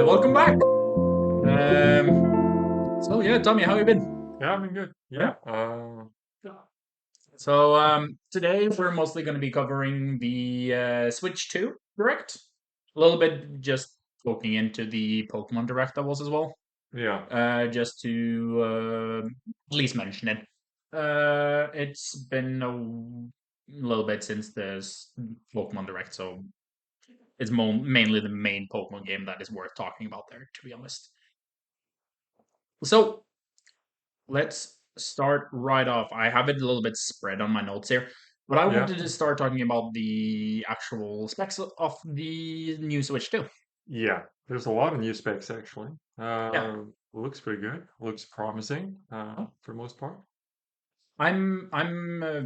Welcome back. So yeah, Tommy, how you been? Yeah, I've been good. Yeah. Yeah. So today we're mostly going to be covering the Switch 2 Direct. A little bit just poking into the Pokemon Direct that was as well. Yeah. Just to at least mention it. It's been a little bit since the Pokemon Direct, so it's mainly the main Pokemon game that is worth talking about there, to be honest. So let's start right off. I have it a little bit spread on my notes here, but I Yeah. wanted to start talking about the actual specs of the new Switch 2. Yeah. There's a lot of new specs actually. Yeah, Looks pretty good. Looks promising, for the most part. I'm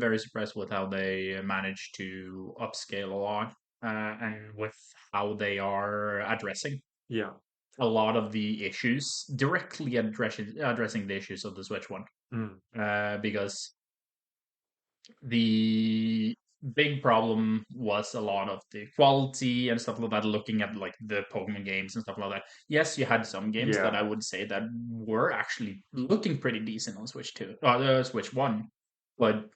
very surprised with how they managed to upscale a lot, and with how they are addressing Yeah. a lot of the issues, directly addressing the issues of the Switch One. Mm. Because the big problem was a lot of the quality and stuff like that, looking at like the Pokemon games and stuff like that. Yes, you had some games that Yeah. I would say that were actually looking pretty decent on Switch 2, Switch 1, but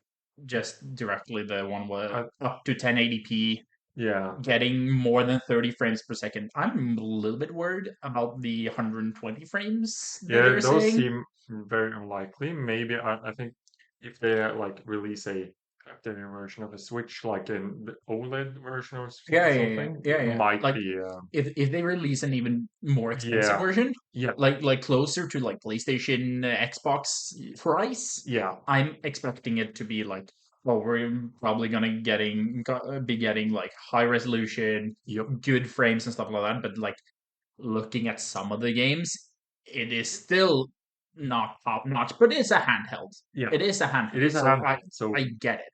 just directly the one was I, up to 1080p, yeah. getting more than 30 frames per second. I'm a little bit worried about the 120 frames that Yeah, they're those saying. seem very unlikely. Maybe I think if they like release a updated version of a Switch, like in the OLED version or Yeah, yeah, yeah, something, yeah, it yeah. might Like be if they release an even more expensive yeah. version, Yeah. like closer to like PlayStation, Xbox price, Yeah. I'm expecting it to be like, well, we're probably gonna be getting like high resolution, Yep. good frames and stuff like that. But like looking at some of the games, it is still not top notch. But it's a handheld. Yeah. It is a It handheld, is a so I handheld, so I get it.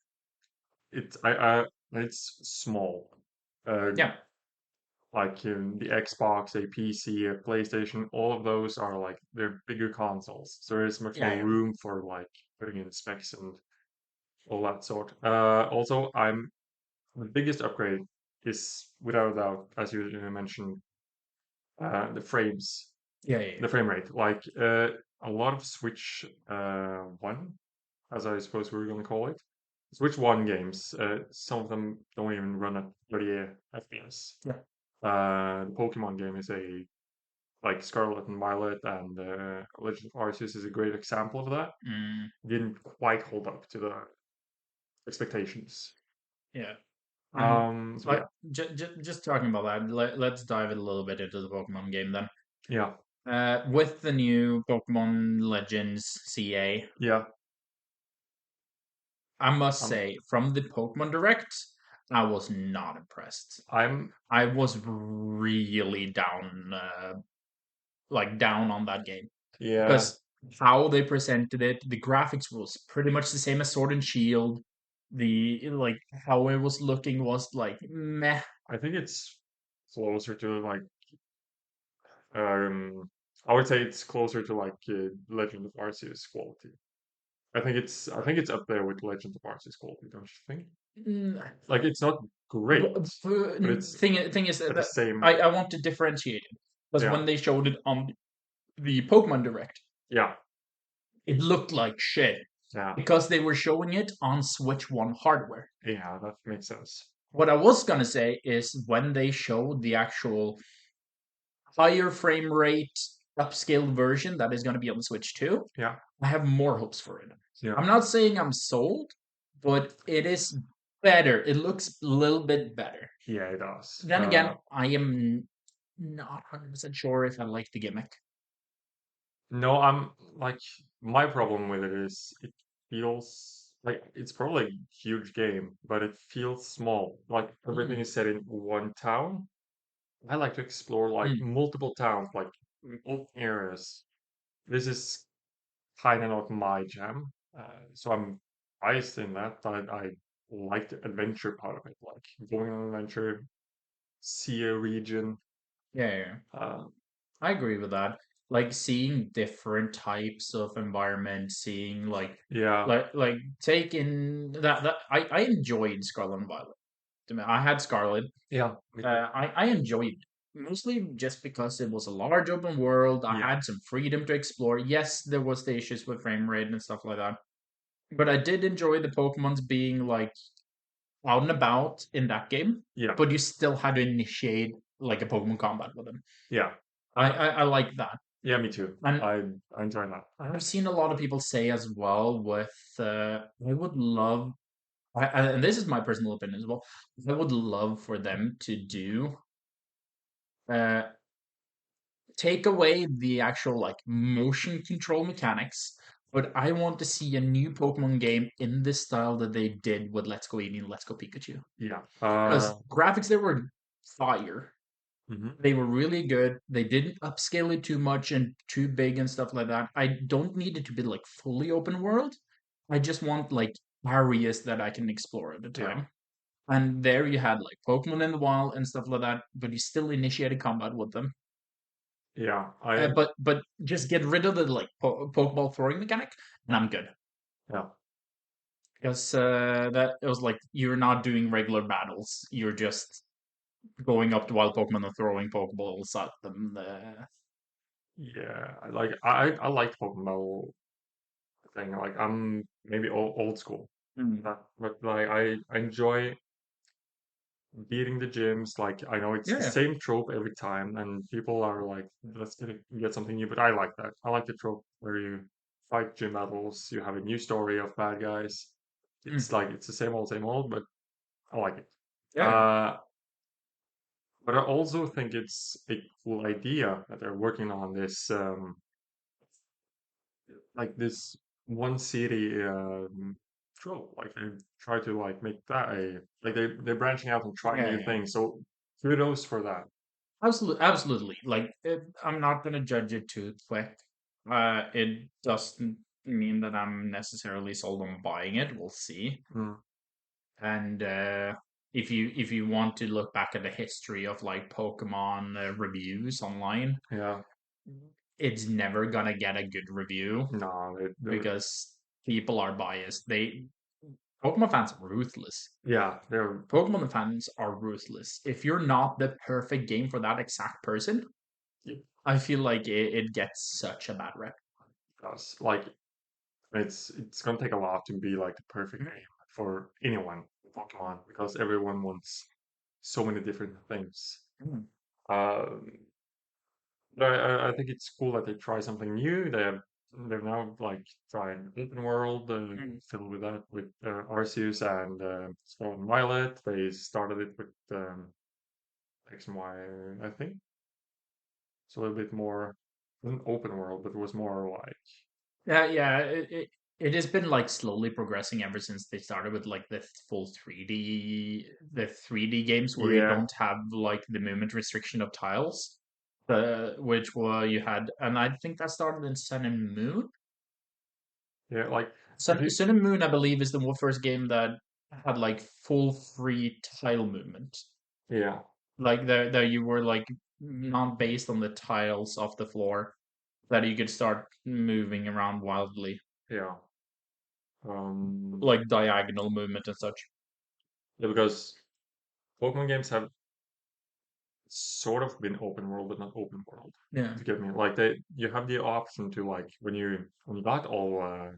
it's small. Uh, Yeah, like the Xbox, a PC, a PlayStation, all of those are like they're bigger consoles, so there's much yeah, more yeah. room for like putting in specs and all that sort. Also, I'm the biggest upgrade is without a doubt, as you mentioned, the frames, Yeah, yeah, yeah. the frame rate. Like a lot of Switch One, as I suppose we were going to call it. Switch One games, some of them don't even run at 30 FPS. Yeah. The Pokemon game is a like Scarlet and Violet and Legend of Arceus is a great example of that. Mm. Didn't quite hold up to the expectations. Yeah. And So like yeah, just talking about that, let's dive a little bit into the Pokemon game then. yeah, With the new Pokemon Legends CA, yeah. I must Um, say, from the Pokemon Direct, I was not impressed. I'm I was really down on that game yeah. because how they presented it, the graphics was pretty much the same as Sword and Shield. The like how it was looking was like meh. I think it's closer to like um. I would say it's closer to like Legend of Arceus quality. I think it's up there with Legend of Arceus quality, don't you think? Mm, Like it's not great, but it's thing is at the that same. I want to differentiate it because Yeah, when they showed it on the Pokemon Direct, yeah, it looked like shit yeah, because they were showing it on Switch One hardware. yeah. That makes sense. What I was gonna say is when they showed the actual higher frame rate upscaled version that is going to be on the Switch 2, Yeah, I have more hopes for it. yeah, I'm not saying I'm sold, but it is better. It looks a little bit better. yeah. It does. Then again, I am not 100% sure if I like the gimmick. No, I'm like my problem with it is it feels like it's probably a huge game, but it feels small. Like everything Mm, is set in one town. I like to explore like mm. multiple towns, like multiple areas. This is kind of not my jam. So I'm biased in that. I like the adventure part of it, like going on an adventure, see a region. Yeah, yeah, yeah. Uh, I agree with that. Like seeing different types of environments, seeing yeah, like taking that I enjoyed Scarlet and Violet. I had Scarlet. yeah, me too. I enjoyed it. mostly just because it was a large open world. I Yeah, had some freedom to explore. Yes, there was the issues with frame rate and stuff like that, but I did enjoy the Pokemons being like out and about in that game. yeah, But you still had to initiate like a Pokemon combat with them. yeah. I like that, Yeah, me too. and I enjoy that. I've seen a lot of people say as well with I would love, and this is my personal opinion as well. I would love for them to do uh, take away the actual like motion control mechanics, but I want to see a new Pokemon game in this style that they did with Let's Go Eevee and Let's Go Pikachu. Yeah. Because graphics they were fire. Mhm. They were really good. They didn't upscale it too much and too big and stuff like that. I don't need it to be like fully open world. I just want like areas that I can explore at a Yeah. time. And there you had like Pokemon in the wild and stuff like that, but you still initiated combat with them. Yeah. I But just get rid of the like Pokeball throwing mechanic, and I'm good. yeah. Because that it was like you're not doing regular battles. You're just going up to wild Pokemon and throwing Pokeballs at them. Yeah. I like Pokemon thing. Like I'm maybe old school. Mm. But like I enjoy beating the gyms. Like I know it's the Yeah. same trope every time, and people are like, let's get something new. But I like that. I like the trope where you fight gym battles. You have a new story of bad guys. It's Mm. like it's the same old, but I like it. Yeah. Uh, but I also think it's a cool idea that they're working on this, like this one city trope. Like they try to like make that a like they're branching out and trying Yeah. new Yeah. things. So kudos for that. Absolutely. Absolutely. Like I'm not gonna judge it too quick. It doesn't mean that I'm necessarily sold on buying it. We'll see. Mm, And if you want to look back at the history of like Pokemon reviews online, yeah, it's never gonna get a good review no, because people are biased. Pokemon fans are ruthless. yeah, they're Pokemon fans are ruthless. If you're not the perfect game for that exact person, I feel like it gets such a bad rep. us like it's gonna take a lot to be like the perfect game for anyone in Pokemon because everyone wants so many different things. Mm. Um, but I think it's cool that they try something new. They've now like tried open world Mm. filled with that with Arceus and Scarlet and Violet. They started it with X and Y, I think. It's a little bit more an open world, but it was more like Yeah, yeah. It has been like slowly progressing ever since they started with like the full 3D games where you yeah, don't have like the movement restriction of tiles, which were you had, and I think that started in Sun and Moon. yeah. Like if Sun you Sun and Moon, I believe, is the first game that had like full free tile movement. yeah, Like there you were like not based on the tiles of the floor, that you could start moving around wildly, yeah. Um, like diagonal movement and such. yeah, because Pokemon games have sort of been open world, but not open world. Yeah, To get me, like you have the option to like when you got all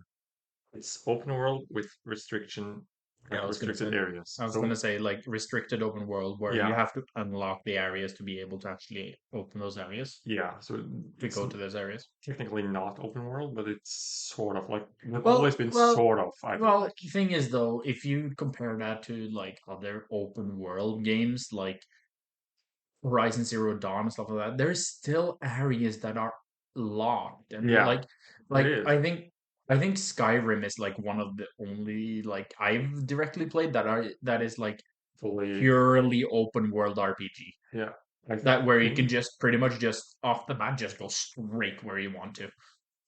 it's open world with restriction, yeah. like restricted areas. I was gonna So say like restricted open world where you yeah, have to unlock the areas to be able to actually open those areas yeah. So to it's go to those areas. technically not open world, but it's sort of like they've always Well, been well, sort of. I feel well. like The thing is, though, if you compare that to like other open world games, like Horizon Zero Dawn and stuff like that, there's still areas that are locked, and yeah, it like is I think Skyrim is like one of the only like I've directly played that is like fully purely open world RPG. yeah. I That where you can think just pretty much just off the bat just go straight where you want to.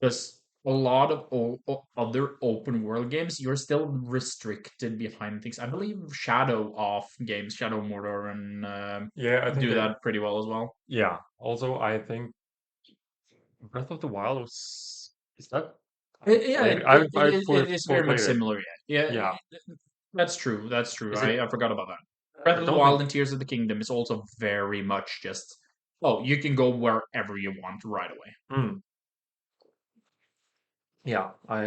Because a lot of other open world games, you're still restricted behind things. I believe Shadow of games, Shadow of Mordor, and yeah, I think do they that pretty well as well. yeah. Also, I think Breath of the Wild was is that Yeah, I it is fully very much played it. similar. Yeah, Yeah. that's true. That's true. Is it I forgot about that. Breath I of the don't Wild think and Tears of the Kingdom is also very much just. Oh, you can go wherever you want right away. Mm, yeah, I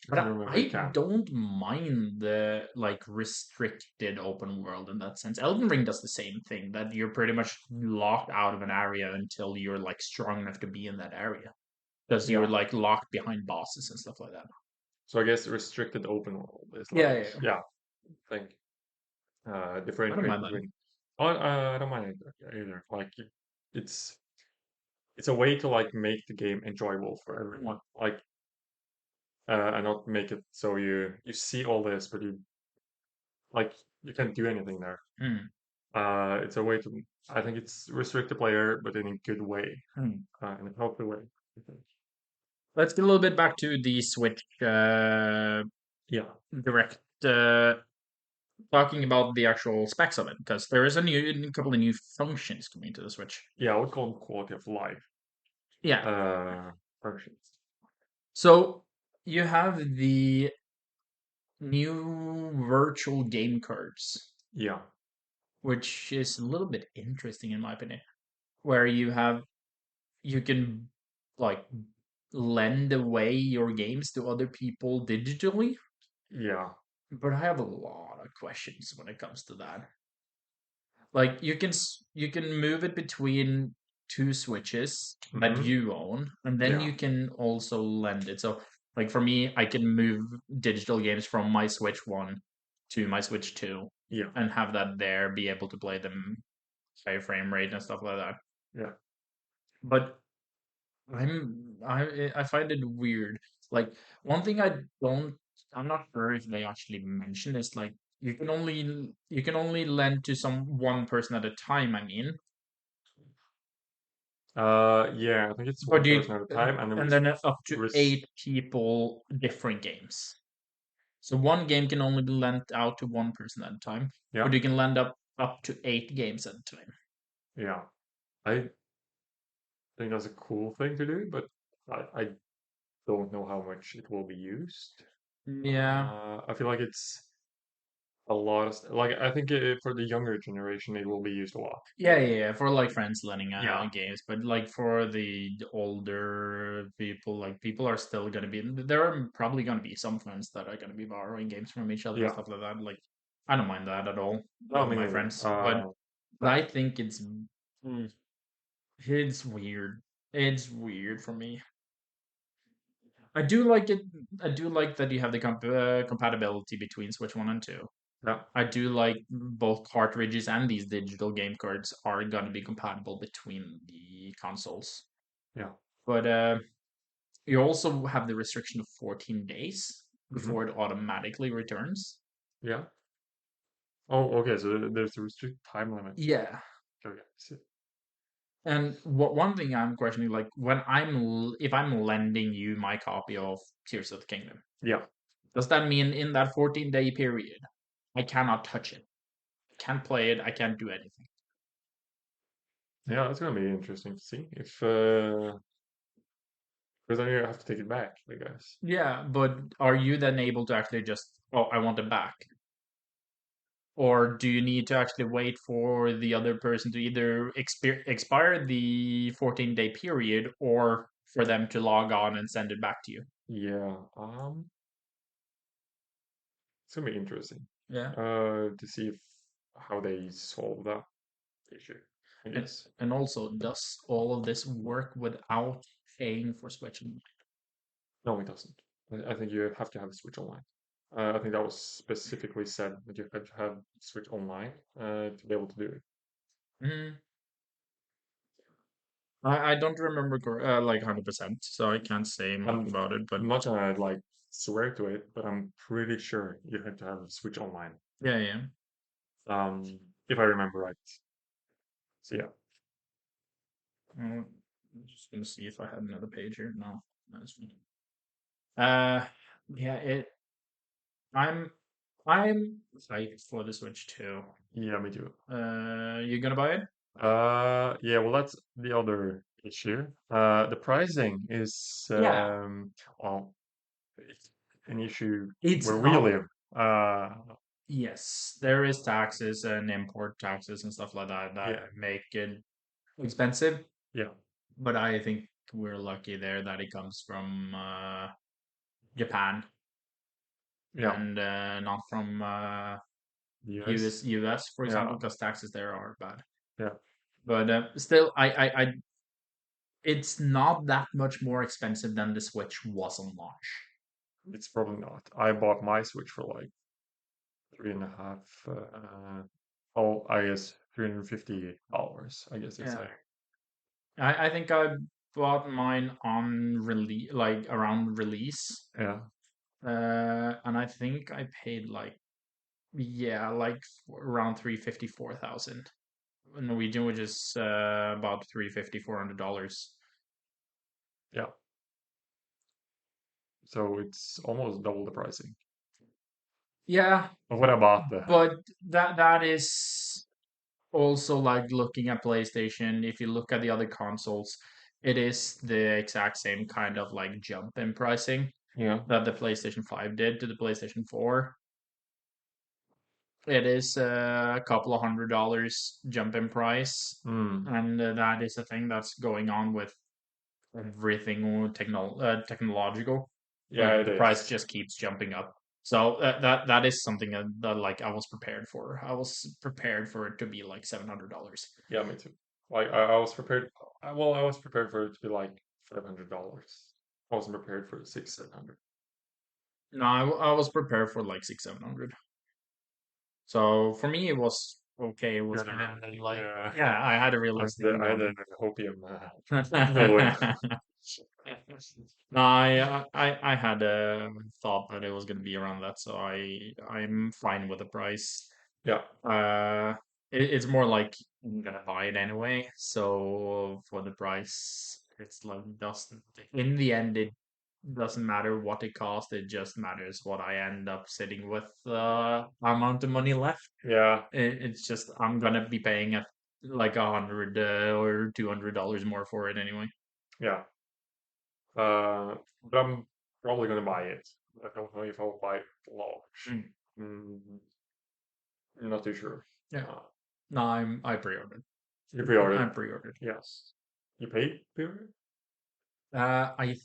But remember you I can. don't mind the like restricted open world in that sense. Elden Ring does the same thing, that you're pretty much locked out of an area until you're like strong enough to be in that area. Because you're Yeah. like locked behind bosses and stuff like that. So I guess restricted open world is Yeah, like, yeah, yeah. yeah, I think I don't differentiate mind that. between. Oh, I don't mind it either. Like it's it's a way to like make the game enjoyable for everyone. Mm. Like and not make it so you see all this, but like you can't do anything there. Mm. It's a way to. I think it's restrict the player, but in a good way, Mm. in a healthy way. I think. Let's get a little bit back to the Switch Yeah, direct. Talking about the actual specs of it, because there is a couple of new functions coming to the Switch. yeah. I would call them quality of life Yeah. uh, functions. So you have the new virtual game cards, Yeah, which is a little bit interesting in my opinion, where you can like lend away your games to other people digitally. yeah. But I have a lot of questions when it comes to that. Like you can move it between two switches that Hmm. you own, and then Yeah, you can also lend it. So like for me, I can move digital games from my Switch 1 to my Switch 2 yeah, and have that there, be able to play them high frame rate and stuff like that. yeah. But I find it weird. Like one thing I'm not sure if they actually mentioned is like you can only lend to some one person at a time, I mean. Yeah. I think it's But one you person at a time, and and then up to res- 8 people different games. So one game can only be lent out to one person at a time, yeah, but you can lend up to 8 games at a time. yeah. I think that's a cool thing to do, but I don't know how much it will be used. Yeah. I feel like it's a lot of like I think for the younger generation it will be used a lot. Yeah, for like friends lending Yeah, games, but like for the older people, like people are still gonna be there are probably gonna be some friends that are gonna be borrowing games from each other and yeah. stuff like that. Like I don't mind that at all No, with me my neither. friends, but I think mm, it's weird. It's weird for me. I do like it. I do like that you have the compatibility between Switch 1 and 2. Yeah, I do like both cartridges and these digital game cards are going to be compatible between the consoles. yeah. But you also have the restriction of 14 days Hmm. before it automatically returns. Yeah. Oh, okay. So there's a restrict time limit. Yeah. Okay. So- And one thing I'm questioning, like when if I'm lending you my copy of Tears of the Kingdom, yeah, does that mean in that 14-day period I cannot touch it? I can't play it. I can't do anything. yeah. It's gonna be interesting to see if because then you have to take it back, I guess. Yeah, but are you then able to actually just, oh, I want it back? Or do you need to actually wait for the other person to either expire the 14-day period or for them to log on and send it back to you? Yeah. It's gonna be interesting. Yeah. To see if how they solve that issue. I And guess. and also, does all of this work without paying for Switch Online? No, it doesn't. I think you have to have Switch Online. I think that was specifically said that you had to have Switch Online to be able to do it. Mm, I don't remember like 100%, so I can't say much I'm about it, but I'm not gonna like swear to it, but I'm pretty sure you had to have Switch Online. yeah, yeah. Um, if I remember right. So yeah, I'm just gonna see if I had another page here. No, that's fine. Uh, yeah, I'm I'm hyped for the Switch too. yeah, me too. You gonna buy it? Yeah, well, that's the other issue. The pricing is Yeah. well, it's an issue It's where we not. live. Uh, Yes, there is taxes and import taxes and stuff like that that yeah, make it. expensive, Yeah, but I think we're lucky there that it comes from Japan yeah, and not from US. US, for Yeah, example, because taxes there are bad. yeah. But still, it's not that much more expensive than the Switch was on launch. It's probably not. I bought my Switch for like three and a half. Oh, I guess $350. I guess it's Yeah, like I think I bought mine on release, like around release, yeah, and I think I paid like yeah, like around 350 4,000 Norwegian, which is about 350 400 dollars. yeah. So it's almost double the pricing Yeah, of what I bought the. but that is also like looking at PlayStation. If you look at the other consoles, it is the exact same kind of like jump in pricing Yeah. that the PlayStation 5 did to the PlayStation 4. It is a couple of $100 jump in price, Mm. and that is a thing that's going on with everything technological. Yeah, Like it the price is. just keeps jumping up. So that is something that like I was prepared for. I was prepared for it to be like $700. Yeah, me too. Like I was prepared. Well, I was prepared for it to be like $500. I wasn't prepared for 600, 700. No, I was prepared for like 600 700. So for me, it was okay. It was Yeah, gonna be like yeah. yeah, I had a realistic view I had on an it. opium going. No, I had thought that it was gonna be around that, so I'm fine with the price. Yeah, Uh, it's more like I'm gonna buy it anyway, so for the price, it's like doesn't in the end it doesn't matter what it costs. It just matters what I end up sitting with amount of money left. yeah, It's just I'm gonna be paying like 100 or $200 more for it anyway. yeah. But I'm probably gonna buy it. I don't know if I'll buy it large. Mm, Mm, I'm not too sure. yeah. Uh, No, I pre-ordered. you I pre-ordered? pre-ordered. Yes. You paid pre-order? I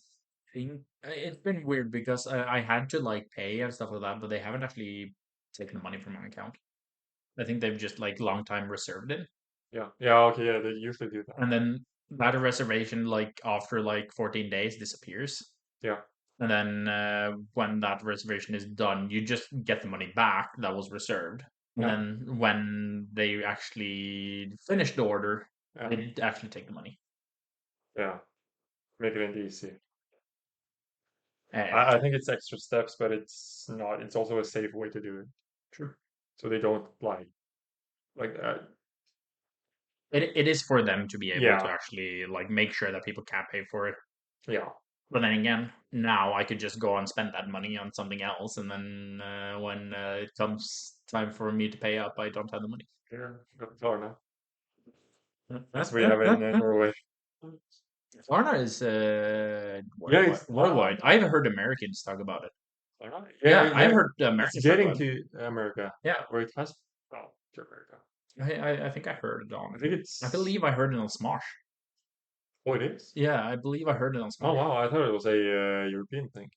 think it's been weird because I had to like pay and stuff like that, but they haven't actually taken the money from my account. I think they've just like long time reserved it, Yeah, yeah. Okay, yeah. They usually do that. and then that reservation like after like 14 days disappears. Yeah, And then when that reservation is done, you just get the money back that was reserved. And yeah, then when they actually finish the order, yeah, they actually take the money. yeah. Make it easy. Yeah, I think it's extra steps, but it's not. It's also a safe way to do it. true. So they don't like It is for them to be able to yeah, actually like make sure that people can't pay for it. yeah, But then again, now I could just go and spend that money on something else, and then when it comes time for me to pay up, I don't have the money. yeah. Got Klarna, as we have in Norway. Klarna is Yeah, worldwide. Worldwide. I've heard Americans talk about it. Klarna. Yeah, Yeah, I've yeah. heard It's Americans talk getting about it. to America, Yeah, where it has gone to America. I think I heard it I on. think I it's. believe I heard it on Smosh. Oh, it is. Yeah, I believe I heard it on Oh Smosh. wow, I thought it was a European thing.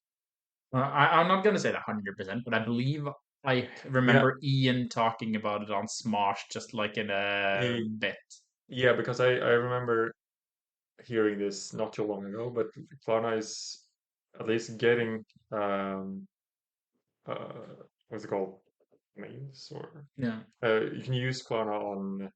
I'm not gonna say that 100%, but I believe I Yeah, remember Ian talking about it on Smosh just like in a eh, bit. yeah, because I remember hearing this not too long ago, but Klarna is at least getting what's it called? Names or Yeah. you can use Klarna on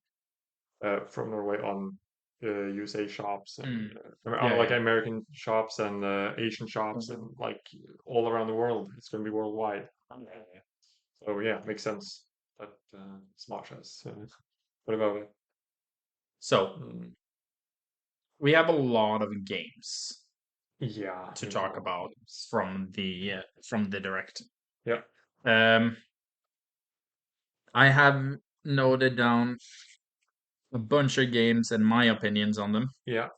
from Norway on USA shops and Mm. on Yeah, like yeah. American shops and Asian shops Mhm. and like all around the world. It's going to be worldwide. Okay. So yeah, makes sense that Smosh has. What about it? So Mm, we have a lot of games yeah, to there's a talk lot of about games. from the direct. Yeah, Um, I have noted down a bunch of games and my opinions on them. yeah,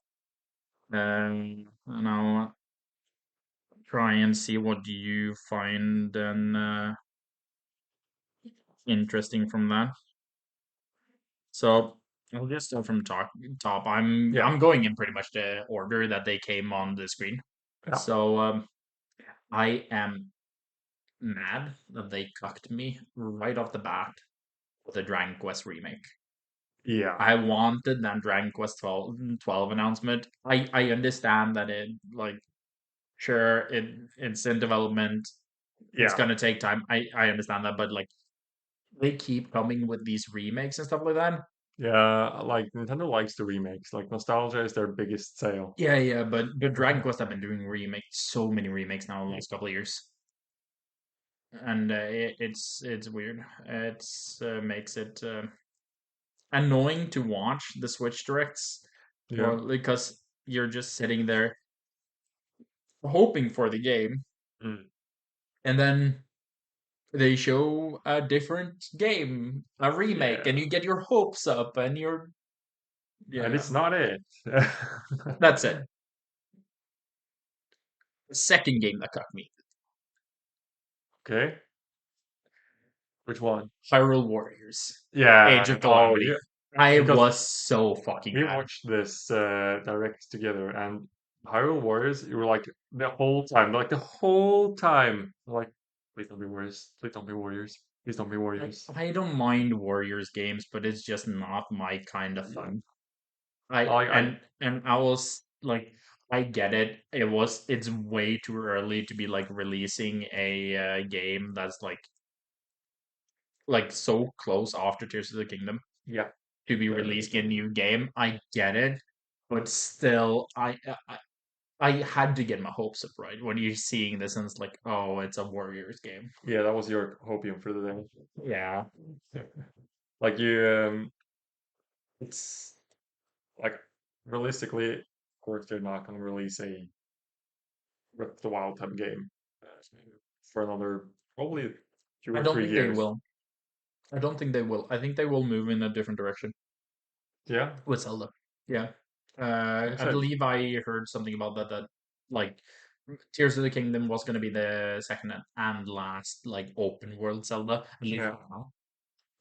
And I'll try and see what you find interesting from that. So. I'll just start from top. I'm Yeah, I'm going in pretty much the order that they came on the screen. yeah, So I am mad that they cucked me right off the bat with the Dragon Quest remake. yeah, I wanted that Dragon Quest 12 announcement. I understand that it like sure it's in development. It's yeah, gonna take time. I understand that, but like they keep coming with these remakes and stuff like that. yeah. Like Nintendo likes the remakes. Like nostalgia is their biggest sale. Yeah, yeah, but Dragon Quest have been doing remakes, so many remakes now in the last couple of years, and it's weird. It's makes it annoying to watch the Switch directs, Yeah. or because you're just sitting there hoping for the game, Mm. and then they show a different game, a remake, and Yeah. you get your hopes up, and you're And yeah, it's not it. that's it. The second game that got me, Okay. Which one? Hyrule Warriors, Age Yeah. of Oh, Calamity. yeah. I Because was so fucking we mad. watched this direct together, and Hyrule Warriors, you were like the whole time, like, please don't be warriors, please don't be warriors, please don't be Like, warriors. I don't mind Warriors games, but it's just not my kind of Yeah. fun. I Like I, and I was like, I get it. It's way too early to be like releasing a game that's like so close after Tears of the Kingdom yeah, to be very releasing a true. new game. I get it, but still, I had to get my hopes up right when you're seeing this and it's like, oh, it's a Warriors game. Yeah, that was your hopium for the Yeah, day. Like you, it's like realistically, of course, they're not going to release a Breath of the Wild type game uh, for another probably two I or don't three think they years. will. I don't think they will. I think they will move in a different direction Yeah, with Zelda. Yeah. I I said, believe I heard something about that like Tears of the Kingdom was going to be the second and last like open world Zelda, at least yeah, for now.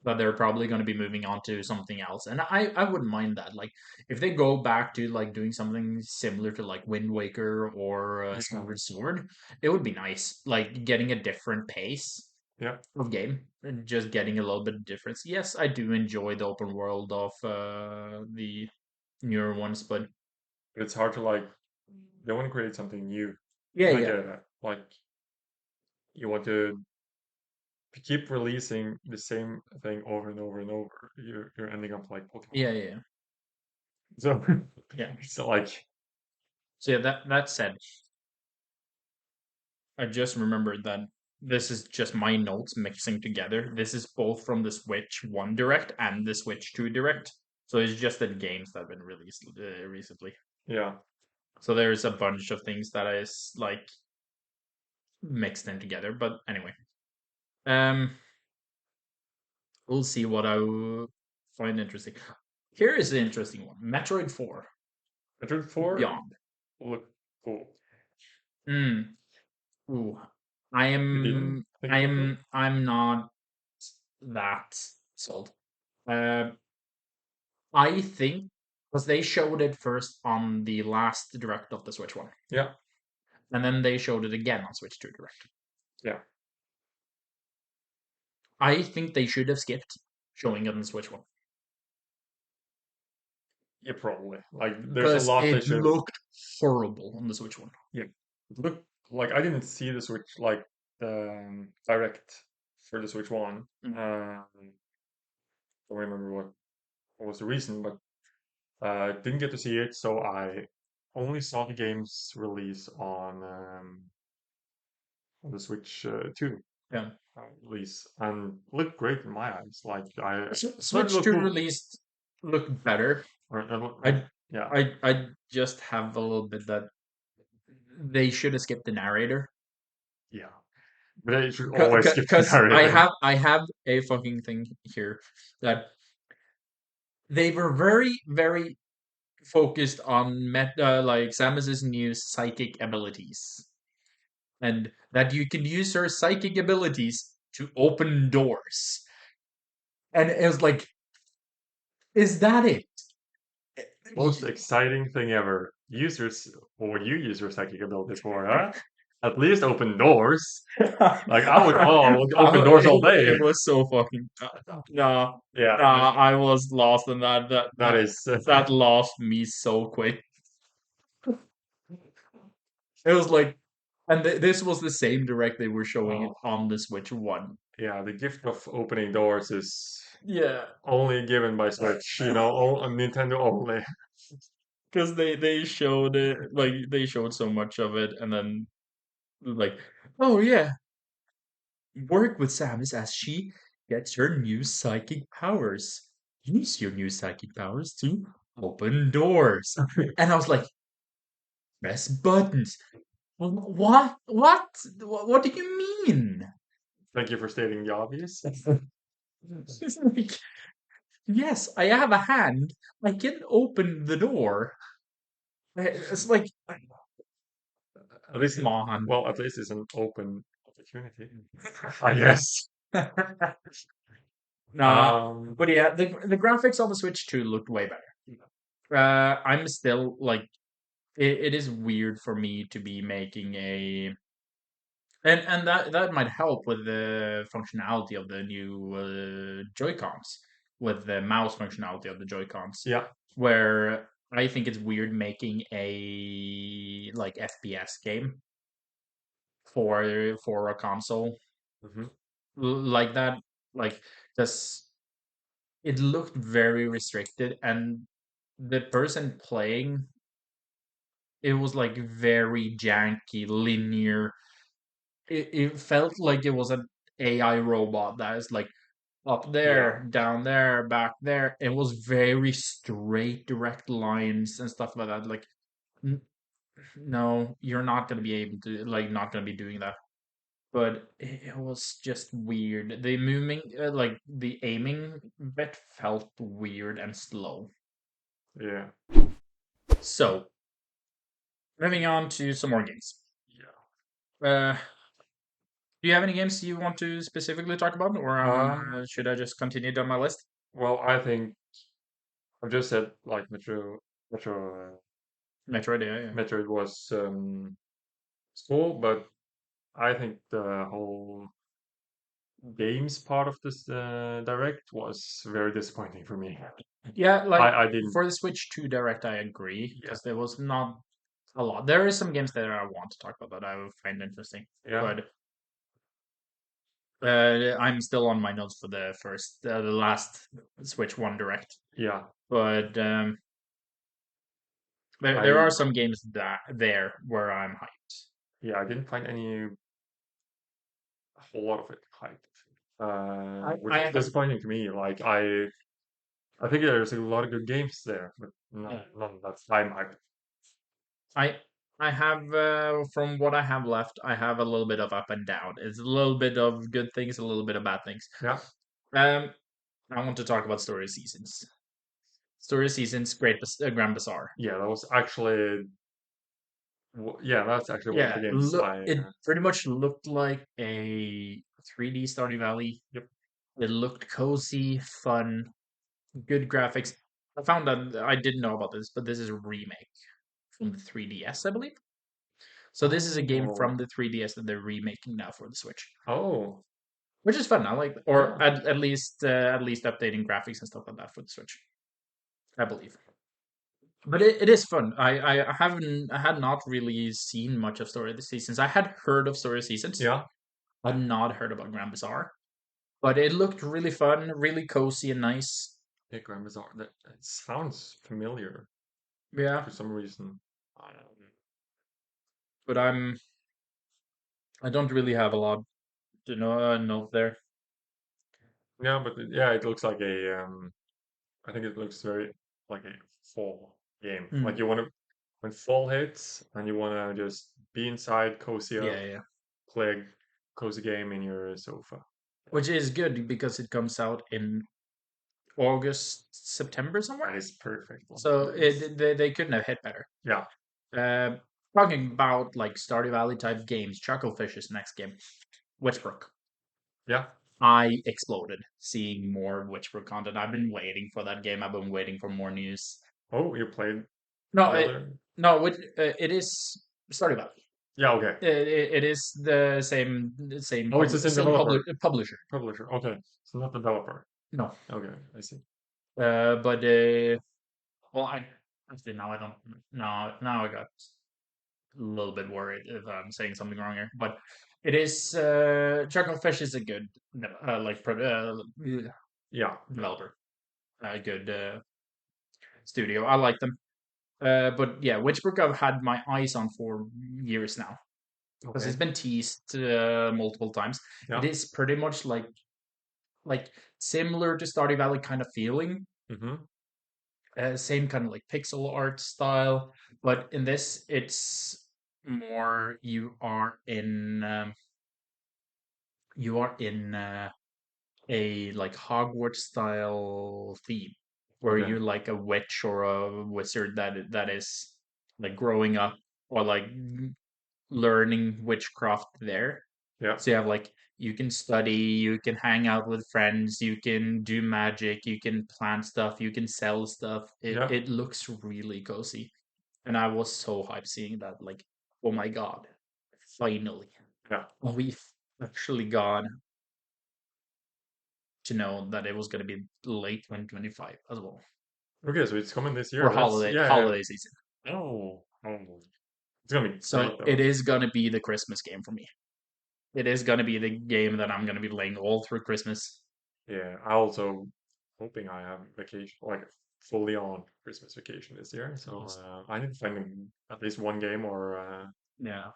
But they're probably going to be moving on to something else, and I wouldn't mind that. Like if they go back to like doing something similar to like Wind Waker or yeah, Skyward Sword, it would be nice. Like getting a different pace yeah. of game and just getting a little bit of difference. Yes, I do enjoy the open world of the newer ones, but But it's hard to like. They want to create something new, yeah, and I yeah, get that. Like you want to keep releasing the same thing over and over and over. You're ending up like Pokemon. yeah, yeah, So yeah. it's like, So yeah, that said, I just remembered that this is just my notes mixing together. This is both from the Switch 1 Direct and the Switch 2 Direct. So it's just the games that have been released recently. yeah, So there's a bunch of things that is like mixed in together. But anyway, um, we'll see what I will find interesting. Here is the interesting one: Metroid 4 Metroid 4 Beyond. look cool. Mm. Ooh, You didn't think it looked cool? I'm not that sold. Uh, I think because they showed it first on the last direct of the Switch one, Yeah, and then they showed it again on Switch 2 direct. yeah, I think they should have skipped showing it on Switch one yeah, probably. Like there's a because lot they it should. looked horrible on the Switch one. Yeah, look, like I didn't see the Switch like direct for the Switch One. Mm, Don't remember what was the reason, but didn't get to see it, so I only saw the game's release on the Switch 2 yeah, release, and looked great in my eyes. Like I thought it Switch looked 2 cool. released looked better. I Yeah, I just have a little bit that they should have skipped the narrator yeah, but they should always skip the because narrator. I have a fucking thing here that they were very focused on like Samus's new psychic abilities and that you can use her psychic abilities to open doors. And it was like Is that it? Most exciting thing ever. Users, or what you use your psychic abilities for, huh? At least open doors. Like I would open doors all day. It was so fucking no, Yeah, no. I was lost in that. that is. That lost me so quick. It was like, and this was the same direct they were showing it Oh, on the Switch One. yeah, the gift of opening doors is Yeah, only given by Switch. You know, on Nintendo only. because they showed it, like they showed so much of it, and then like, oh yeah, work with Samus as she gets her new psychic powers. Use your new psychic powers to open doors. And I was like, press buttons. What? What? What do you mean? Thank you for stating the obvious. It's like, yes, I have a hand. I can open the door. It's like, At least, come on. well, at least it's an open opportunity. I guess. Nah, Um, but yeah, the graphics on the Switch 2 looked way better. I'm still like, it is weird for me to be making a, and that might help with the functionality of the new Joy-Cons, with the mouse functionality of the Joy-Cons, yeah. where I think it's weird making a like FPS game for a console Hmm. like that, like this. It looked very restricted, and the person playing, it was like very janky, linear. It felt like it was an AI robot that is like up Yeah. there, down there, back there. It was very straight, direct lines and stuff like that. Like, n- no, you're not gonna be able to, like, not gonna be doing that. But it was just weird. The moving, like the aiming bit felt weird and slow. Yeah. So, moving on to some more games. Uh, do you have any games you want to specifically talk about, or Yeah. should I just continue down my list? Well, I think I've just said like Metroid, yeah, yeah. Metroid was cool, but I think the whole games part of this direct was very disappointing for me. Yeah, like I didn't. for the Switch 2 Direct, I agree Yeah. because there was not a lot. There is some games that I want to talk about that I would find interesting, Yeah. but I'm still on my notes for the last Switch 1 Direct. Yeah. But there I are some games that there where I'm hyped. yeah, I didn't find any a whole lot of it hyped. Which I is have disappointing to me. Like I think there's a lot of good games there, but yeah. none that's I'm hyped. I I have from what I have left, I have a little bit of up and down. It's a little bit of good things, a little bit of bad things. Yeah. Um, I want to talk about Story Seasons. Story Seasons, Grand Bazaar. Yeah, that was actually yeah, that's actually one of the Yeah, games look, I it pretty much looked like a 3D Stardew Valley. yep. It looked cozy, fun, good graphics. I found that I didn't know about this, but this is a remake from the 3DS, I believe. So this is a game Oh. from the 3DS that they're remaking now for the Switch, Oh. which is fun. I like, or Yeah. at least updating graphics and stuff like that for the Switch, I believe. But it is fun. I had not really seen much of Story Seasons. I had heard of Story Seasons. Yeah. I had not heard about Grand Bazaar, but it looked really fun, really cozy and nice. Yeah, Grand Bazaar. That sounds familiar Yeah, for some reason. but I don't really have a lot to know there. Yeah, but yeah, it looks like a I think it looks very like a fall game. Like Mm. you want to when fall hits and you want to just be inside, cozy Yeah, up, yeah. play a cozy game in your sofa. Which is good because it comes out in August, September That somewhere. is perfect. Like, So it is. they couldn't have hit better. Yeah. Uh, Talking about like Stardew Valley type games, Chucklefish's next game, Witchbrook. Yeah. I exploded seeing more Witchbrook content. I've been waiting for that game. I've been waiting for more news. Oh, you played No, the other? no, it is Stardew Valley. Yeah, okay. It is the Oh, it's the same developer, publisher. publisher. Okay, so not developer. No, Okay, I see. but well, I actually now I don't. Now I got a little bit worried if I'm saying something wrong here. But it is Chucklefish is a good Yeah, yeah. developer, a good studio. I like them. But yeah, Witchbrook I've had my eyes on for years now because it's Okay. been teased multiple times. It Yeah. is pretty much like similar to Stardew Valley kind of feeling. Mm-hmm. Same kind of like pixel art style, but in this it's more you are in a like Hogwarts style theme where Okay. you're like a witch or a wizard that is like growing up or like learning witchcraft there. Yeah. So you have like you can study, you can hang out with friends, you can do magic, you can plant stuff, you can sell stuff. It Yeah. it looks really cozy. And I was so hyped seeing that. Like, oh my god, finally. Yeah. We've actually got to know that it was gonna be late 2025 as well. Okay, so it's coming this Or year. That's holiday yeah. holiday season. Yeah. Oh, oh. It's gonna be So great it though. is gonna be the Christmas game for me. It is gonna be the game that I'm gonna be playing all through Christmas. Yeah. I also hoping I have vacation, like fully on Christmas vacation this year. So I need to find at least one game or Yeah.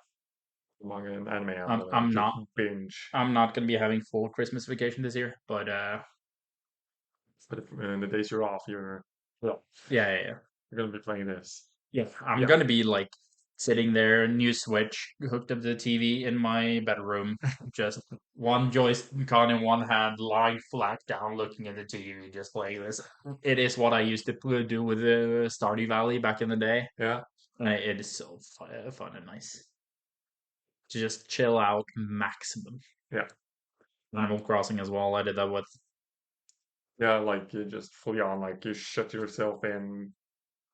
manga and anime I'm I'm gonna I'm just not binge. I'm not gonna be having full Christmas vacation this year, but But if, the days you're off, well, yeah. you're gonna be playing this. Yeah, I'm Yeah. gonna be like sitting there, new Switch hooked up to the TV in my bedroom, just one Joy-Con in one hand, lying flat down, looking at the TV, just playing this. It is what I used to do with the Stardew Valley back in the day. Yeah. It is so fun and nice to just chill out maximum. Yeah. Animal Crossing as well. I did that with Yeah. Like you just fully on, like you shut yourself in,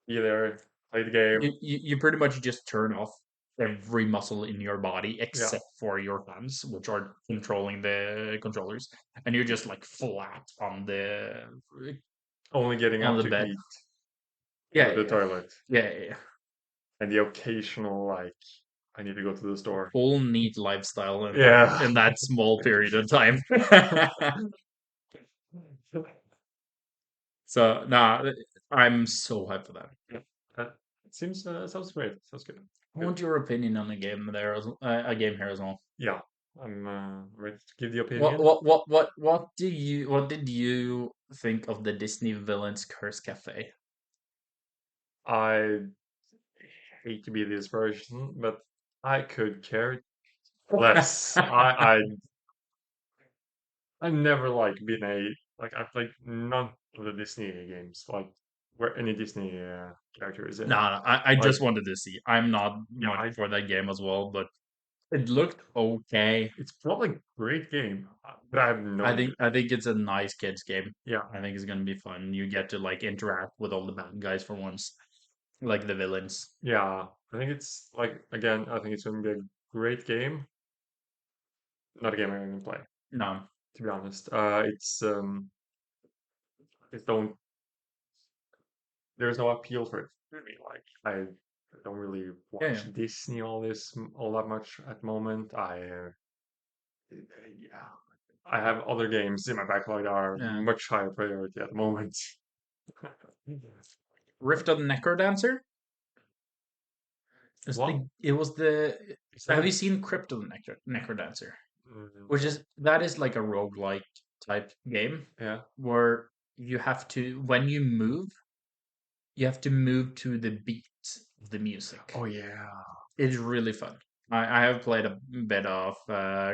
be there, play the game. you pretty much just turn off every muscle in your body Yeah. except for your hands, which are controlling the controllers, and you're just like flat Only getting on up the to bed. eat Yeah, or the toilet. yeah. And the occasional, like, I need to go to the store. Full neat lifestyle Yeah. in that small period of time. So nah, I'm so hyped for that. Yeah. That seems sounds great. Sounds good. I Good. want your opinion on the game there, a game here as well. Yeah. I'm ready to give the What opinion. what what what what did you think of the Disney Villains Curse Cafe? I hate to be this version, but I could care less. I never like been a like I played none of the Disney games, like where any Disney character is No, in. no, I Like just wanted to see. I'm not yeah, much for that game as well, but it looked okay. it's probably a great game, but I have no interest. I think it's a nice kids game. Yeah, I think it's gonna be fun. You get to like interact with all the bad guys for once, like the villains. yeah. I think it's like again, I think it's gonna be a great game. Not a game I'm gonna play, No, to be honest. It's don't there's no appeal for it for me. Like I don't really yeah, watch Disney all that much at the moment. Yeah, I have other games in my backlog that are yeah. much higher priority at the moment. Rift of the Necrodancer. What It was the. is Have you that? seen Crypt of the Necrodancer? Which No. is that is like a roguelike type game Yeah. where you have to when you have to move to the beat of the music. Oh yeah. It's really fun. I have played a bit of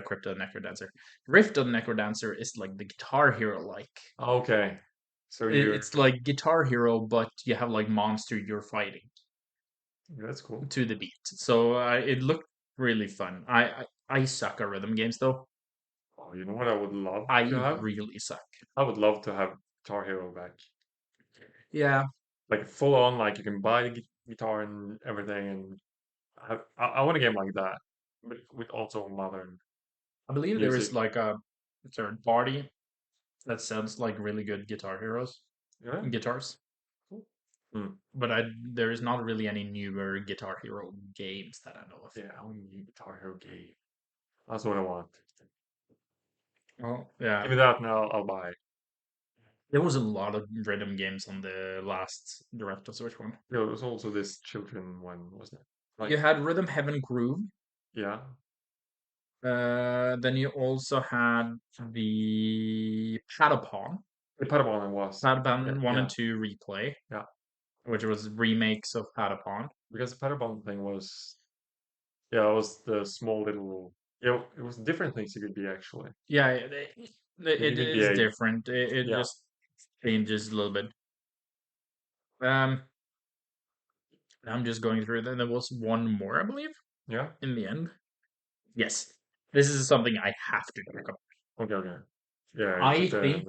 Crypto Necrodancer. Rift of Necrodancer is like the Guitar Hero like. Okay. So you're It's like Guitar Hero, but you have like monster you're fighting that's cool. to the beat. So it looked really fun. I suck at rhythm games though. Oh, you know what I would love I to have? really suck. I would love to have Guitar Hero back. Yeah, Like full on, like you can buy the guitar and everything, and I want a game like that, but with also modern I believe there is music. like a third party that sells like really good Guitar Heroes Yeah. guitars, Hmm. but there is not really any newer Guitar Hero games that I know of. Yeah, I want a new Guitar Hero game. That's what I want. Well, Give yeah, me that and I'll buy it. there was a lot of rhythm games on the last Direct of Switch one. There was also this children one, wasn't it? You Like, had Rhythm Heaven Groove. yeah, Then you also had the Patapon, the Padawan was. Yeah, Patapon 1 and yeah, 2 replay, yeah. which was remakes of Patapon. Because the Padawan thing was, yeah, it was the small little, yeah, it was different things you could be actually. Yeah, You it could be is a, different. It yeah, just changes a little bit. Um, I'm just going through. Then there was one more, I believe, yeah. in the end. Yes, this is something I have to talk about. Okay, okay. Yeah, it's I just think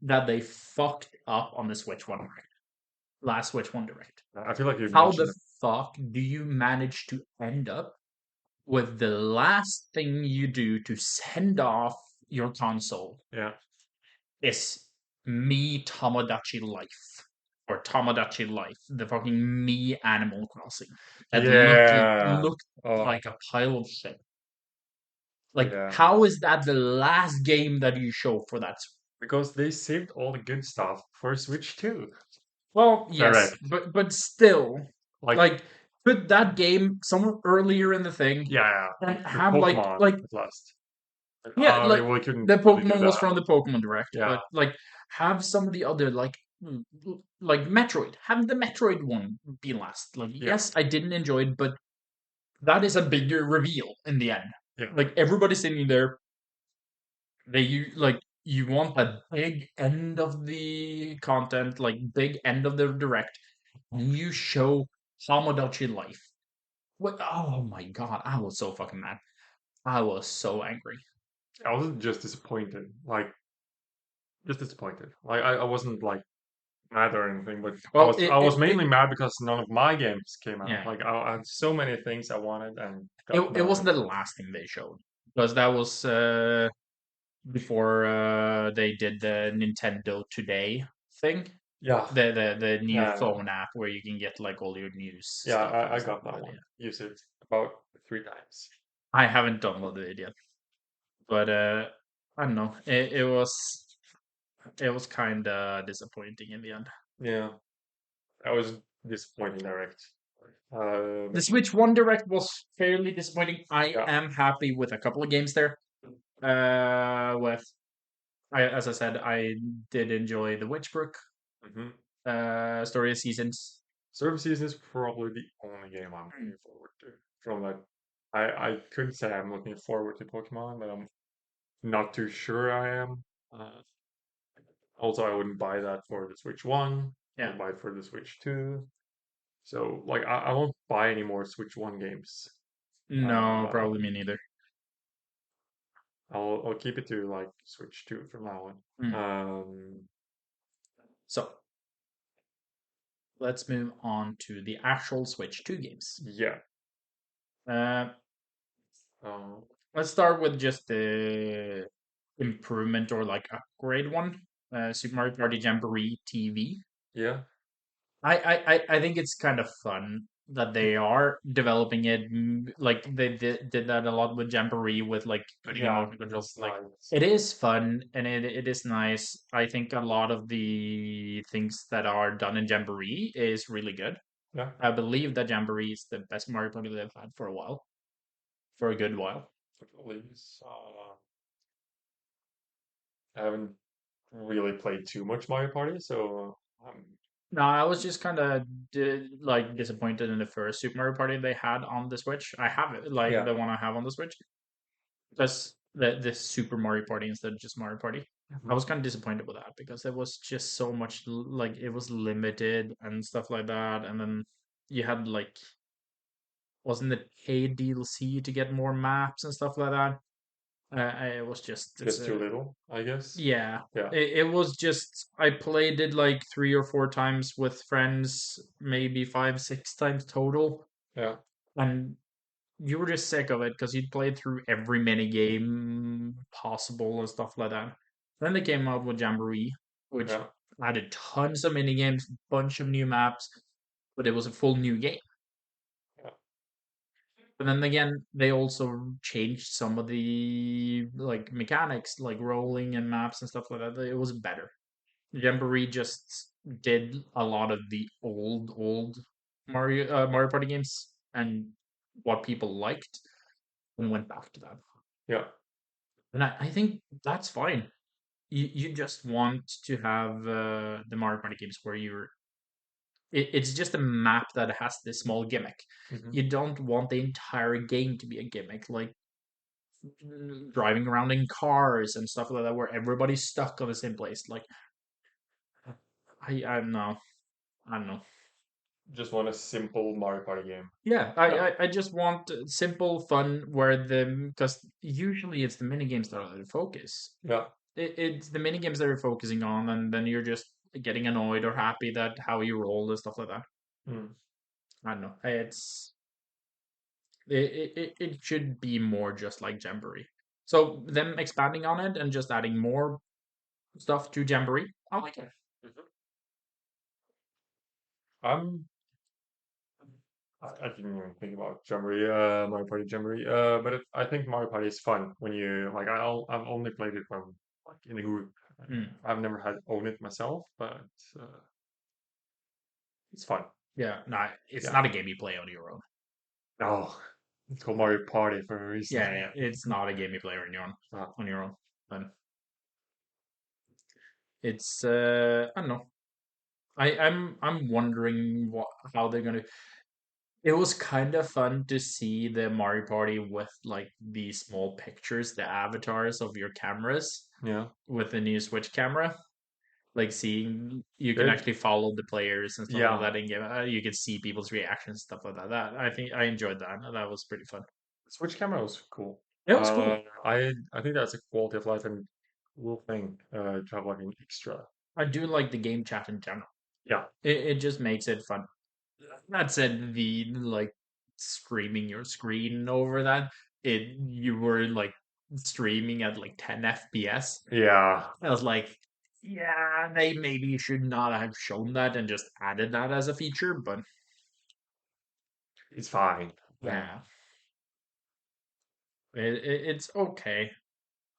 that they fucked up on the Switch One Direct, last Switch One Direct. I feel like you How mentioned the it. fuck do you manage to end up with the last thing you do to send off your console Yeah, is me Tomodachi Life or Tomodachi Life, the fucking me Animal Crossing that yeah. looked Oh, like a pile of shit. Like, yeah. how is that the last game that you show for that? Because they saved all the good stuff for Switch 2. Well, yes, Direct. but still, Like, like, put that game somewhere earlier in the thing yeah, and the have Pokemon like at last. Like, yeah, they like well, couldn't the really do Pokemon was that. from the Pokemon Direct, Yeah, but like have some of the other like Metroid. Have the Metroid one be last. Like yeah, yes, I didn't enjoy it, but that is a bigger reveal in the end. yeah, Like everybody's sitting there, like you want a big end of the content, like big end of the direct, and you show Tomodachi Life. What? Oh my god, I was so fucking mad. I was so angry. I was just disappointed. Like, just disappointed. Like, I wasn't like mad or anything, but Well, I was mainly mad because none of my games came out. yeah. Like, I had so many things I wanted and got It none of wasn't it. the last thing they showed because that was before they did the Nintendo Today thing, Yeah, the new yeah, phone app where you can get like all your news yeah. stuff and I stuff got like that that. one. Yeah, Use it about 3 times. I haven't downloaded it yet, but I don't know. It was kind of disappointing in the end. Yeah, I was disappointing direct. The Um, Switch One Direct was fairly disappointing. I yeah. am happy with a couple of games there. With as I said, I did enjoy the Witchbrook Hmm. Story of Seasons. Service Season is probably the only game I'm looking forward to. From that, I couldn't say I'm looking forward to Pokemon, but I'm not too sure I am. Uh, Also, I wouldn't buy that for the Switch One. I Yeah. would buy it for the Switch Two. So, like, I won't buy any more Switch One games. No, probably me Um, neither. I'll keep it to like Switch Two from now on. Mm. So let's move on to the actual Switch 2 games. Yeah. Uh, Uh, let's start with just the improvement or like upgrade one. Super Mario Party Jamboree TV. yeah. I think it's kind of fun that they are developing it. Like they did that a lot with Jamboree with like putting Yeah. emotion controls. It's Like nice. it is fun and it is nice. I think a lot of the things that are done in Jamboree is really good. Yeah. I believe that Jamboree is the best Mario Party they've had for a while, for a good while. Please. I haven't really played too much Mario Party, so No, I was just kind of like disappointed in the first Super Mario Party they had on the Switch. I have it, like yeah. the one I have on the Switch. That's the Super Mario Party instead of just Mario Party. I Mhm. was kind of disappointed with that because there was just so much like it was limited and stuff like that, and then you had like wasn't it paid DLC to get more maps and stuff like that? it was just Just too little, I guess. yeah. Yeah, It was just I played it like 3 or 4 times with friends, maybe 5, 6 times total, yeah, and you were just sick of it because you'd played through every mini game possible and stuff like that. Then they came out with Jamboree, which yeah, added tons of mini games, bunch of new maps, but it was a full new game. yeah, But then again, they also changed some of the like mechanics, like rolling and maps and stuff like that. It was better. Jamboree just did a lot of the old Mario Party games and what people liked and went back to that. yeah, And I think that's fine. You just want to have the Mario Party games where it's just a map that has this small gimmick. hmm You don't want the entire game to be a gimmick, like driving around in cars and stuff like that, where everybody's stuck on the same place. Like I don't know, I don't know. Just want a simple Mario Party game. Yeah, Yeah, I just want simple fun where because usually it's the mini games that are the focus. yeah, It's the mini games that you're focusing on, and then you're just getting annoyed or happy that how you roll and stuff like that. mm, I don't know. It should be more just like Jamboree. So them expanding on it and just adding more stuff to Jamboree, I like it. mhm. I'm. I didn't even think about Jamboree, Mario Party Jamboree. But I think Mario Party is fun when you like. I've only played it when like in a group. Mm, I've never had own it myself, but uh, it's fun. yeah, no, it's Yeah. not a game you play on your own. No, it's called Mario Party for a reason. Yeah, yeah, it's not a game you play Uh, on your own. But it's I don't know. I'm wondering how they're gonna. It was kind of fun to see the Mario Party with like these small pictures, the avatars of your cameras yeah. with the new Switch camera. Like seeing you can It, actually follow the players and stuff like yeah. that in game. You can see people's reactions, stuff like that. That I think I enjoyed that. That was pretty fun. Switch camera was cool. It was cool. I think that's a quality of life and cool thing to have like an extra. I do like the game chat in general. Yeah. It just makes it fun. That said, the like screaming your screen over that you were like streaming at like 10 FPS. Yeah. I was like, yeah, they maybe should not have shown that and just added that as a feature, but It's fine. Yeah. yeah, it's okay.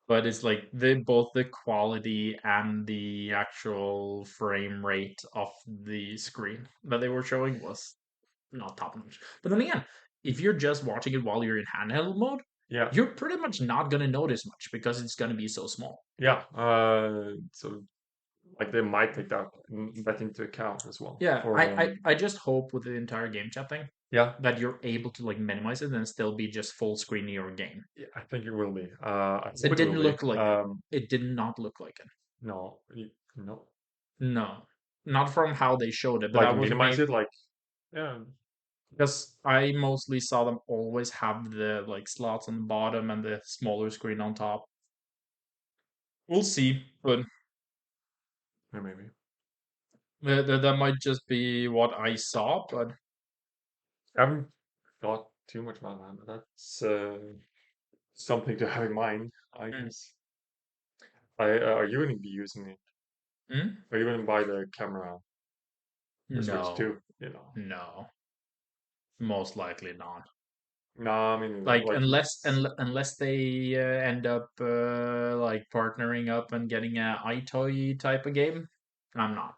But it's like both the quality and the actual frame rate of the screen that they were showing was not top notch. But then again, if you're just watching it while you're in handheld mode, Yeah. you're pretty much not gonna notice much because it's gonna be so small. Yeah. So like they might take that into account as well. Yeah, For I just hope with the entire game chat thing yeah. that you're able to like minimize it and still be just full screen in your game. Yeah, I think it will be. I hope It it will didn't be. look like that. It did not look like it. No, no. No, not from how they showed it, but Like that was minimize made it. Like yeah, because I mostly saw them always have the like slots on the bottom and the smaller screen on top. We'll see, but yeah, maybe. that might just be what I saw. But I haven't thought too much about that, but that's something to have in mind, I mm, guess. Are you going to be using it? mm, Are you going to buy the camera, the Switch no, 2? You know, no, most likely not. no, I mean Like like unless they end up like partnering up and getting a iToy type of game, I'm not.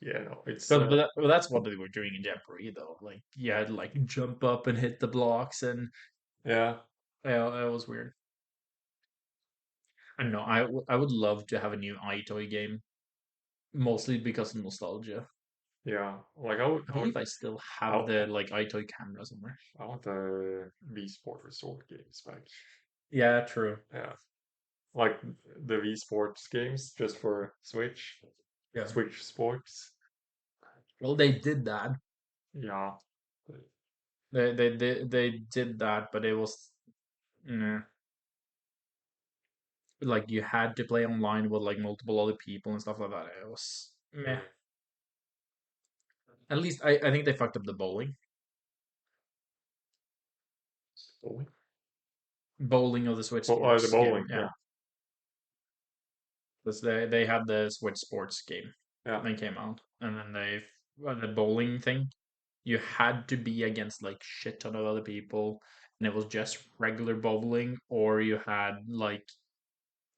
yeah, no, it's Because but that's what they were doing in Jamboree though. Like you had to like jump up and hit the blocks, and yeah, yeah, it was weird. I don't know. I would love to have a new iToy game, mostly because of nostalgia. yeah. Like I believe I still have I, the like iToy camera somewhere. I want the Wii Sport Resort games back. Yeah, true. Yeah, like the Wii Sports games just for Switch, Yeah. Switch Sports. Well, they did that. Yeah, They did that, but it was. Nah. like you had to play online with like multiple other people and stuff like that. It was meh. Mm. At least I think they fucked up the Bowling? bowling of the Switch The Sports game. bowling, Yeah, yeah, because they had the Switch Sports game yeah, that came out, and then the bowling thing. You had to be against like shit ton of other people, and it was just regular bowling, or you had like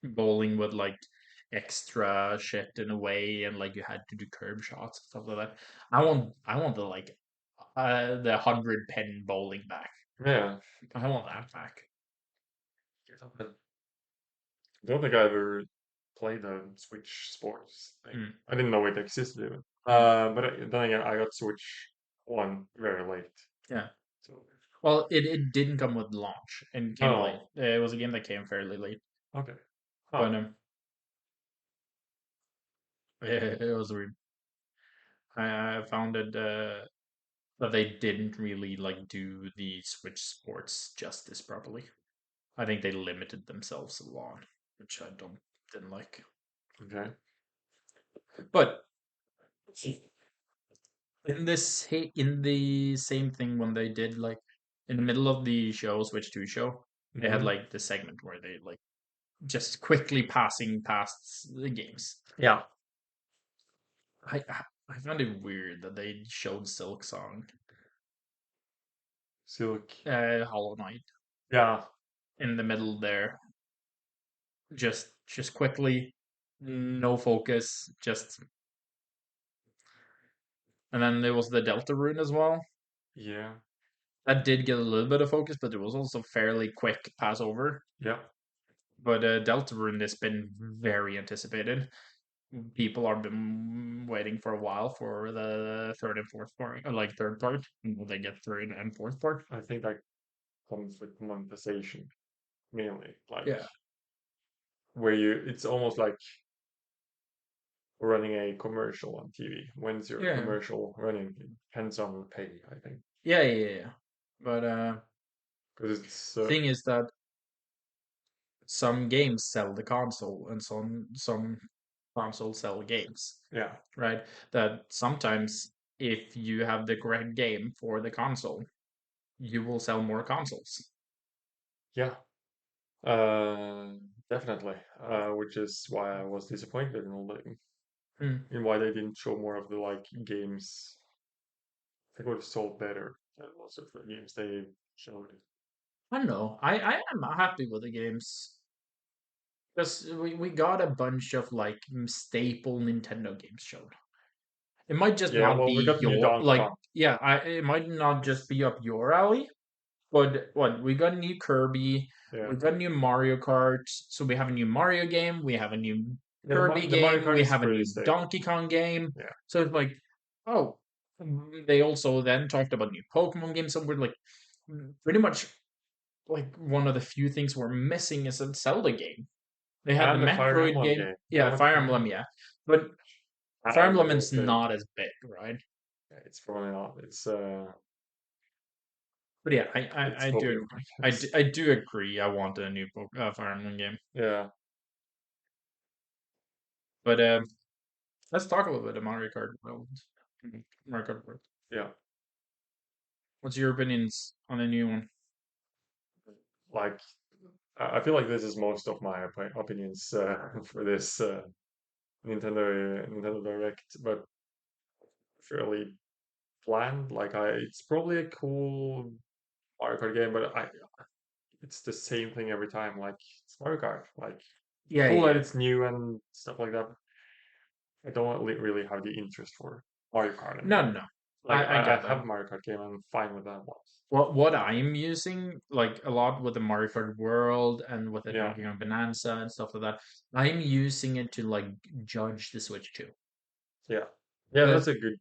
bowling with like extra shit in a way, and like you had to do curb shots and stuff like that. I want the 100 pin bowling back. yeah. I want that back. But I don't think I ever played the Switch Sports thing. Mm, I didn't know it existed even. mm, But then again, I got Switch One very late. yeah. So, Well, it didn't come with launch and came late. oh, It was a game that came fairly late, okay. Huh. but it was weird. I found it that they didn't really like do the Switch Sports justice properly. I think they limited themselves a lot, which I don't didn't like. Okay. But in the same thing when they did like in the middle of the show, Switch 2 show, they had Hmm. like the segment where they like just quickly passing past the games. Yeah. I found it weird that they showed Silk Song, Silk. Hollow Knight Yeah. in the middle there, just quickly, no focus, just and then there was the Delta Rune as well. Yeah. That did get a little bit of focus, but it was also fairly quick pass over. Yeah. But Deltarune has been very anticipated. People have been waiting for a while for the third and fourth part, like third part. Will they get third and fourth part? I think that comes with monetization mainly. Like Yeah, where it's almost like running a commercial on TV. When's your yeah, commercial running? It depends on the pay, I think. yeah. But Because it's thing is that some games sell the console, and some consoles sell games, yeah, right? That sometimes if you have the correct game for the console, you will sell more consoles. yeah, uh, definitely. Which is why I was disappointed in all Hmm. in why they didn't show more of the like games. They would have sold better than most of the games they showed. I don't know. I am happy with the games because we got a bunch of like staple Nintendo games shown. It might just Yeah, not well, we be got new your Donkey like Kong. yeah. It might not just be up your alley. But what we got a new Kirby, Yeah, we got a new Mario Kart. So we have a new Mario game, we have a new yeah. Kirby The Mario game, Kart we is have a pretty new stable. Donkey Kong game. Yeah, So it's like, oh, they also then talked about new Pokemon games. So we're like, pretty much like one of the few things we're missing is a Zelda game. They had the and the Fire Metroid Emblem game, game. I yeah, want the Fire Fire Emblem, Emblem. yeah, but I Fire don't Emblem think is it's big. not as big, right? Yeah, it's probably not. But yeah, It's I do Pokemon, agree. I guess. I do agree. I want a new Fire Emblem game, Yeah, but let's talk a little bit of Mario Kart World. Mario Kart World. yeah. What's your opinions on the new one? Like I feel like this is most of my opinions for this Nintendo Direct, but fairly bland. It's probably a cool Mario Kart game, but it's the same thing every time. Like it's Mario Kart. Like Yeah, cool that yeah. it's new and stuff like that. I don't really have the interest for Mario Kart No, no, anymore. no. Like I I get have that. a Mario Kart game. I'm fine with that one. What I'm using like a lot with the Mario Kart World and with the Yeah, Donkey Kong Bonanza and stuff like that. I'm using it to like judge the Switch 2. yeah, yeah. That's Because a good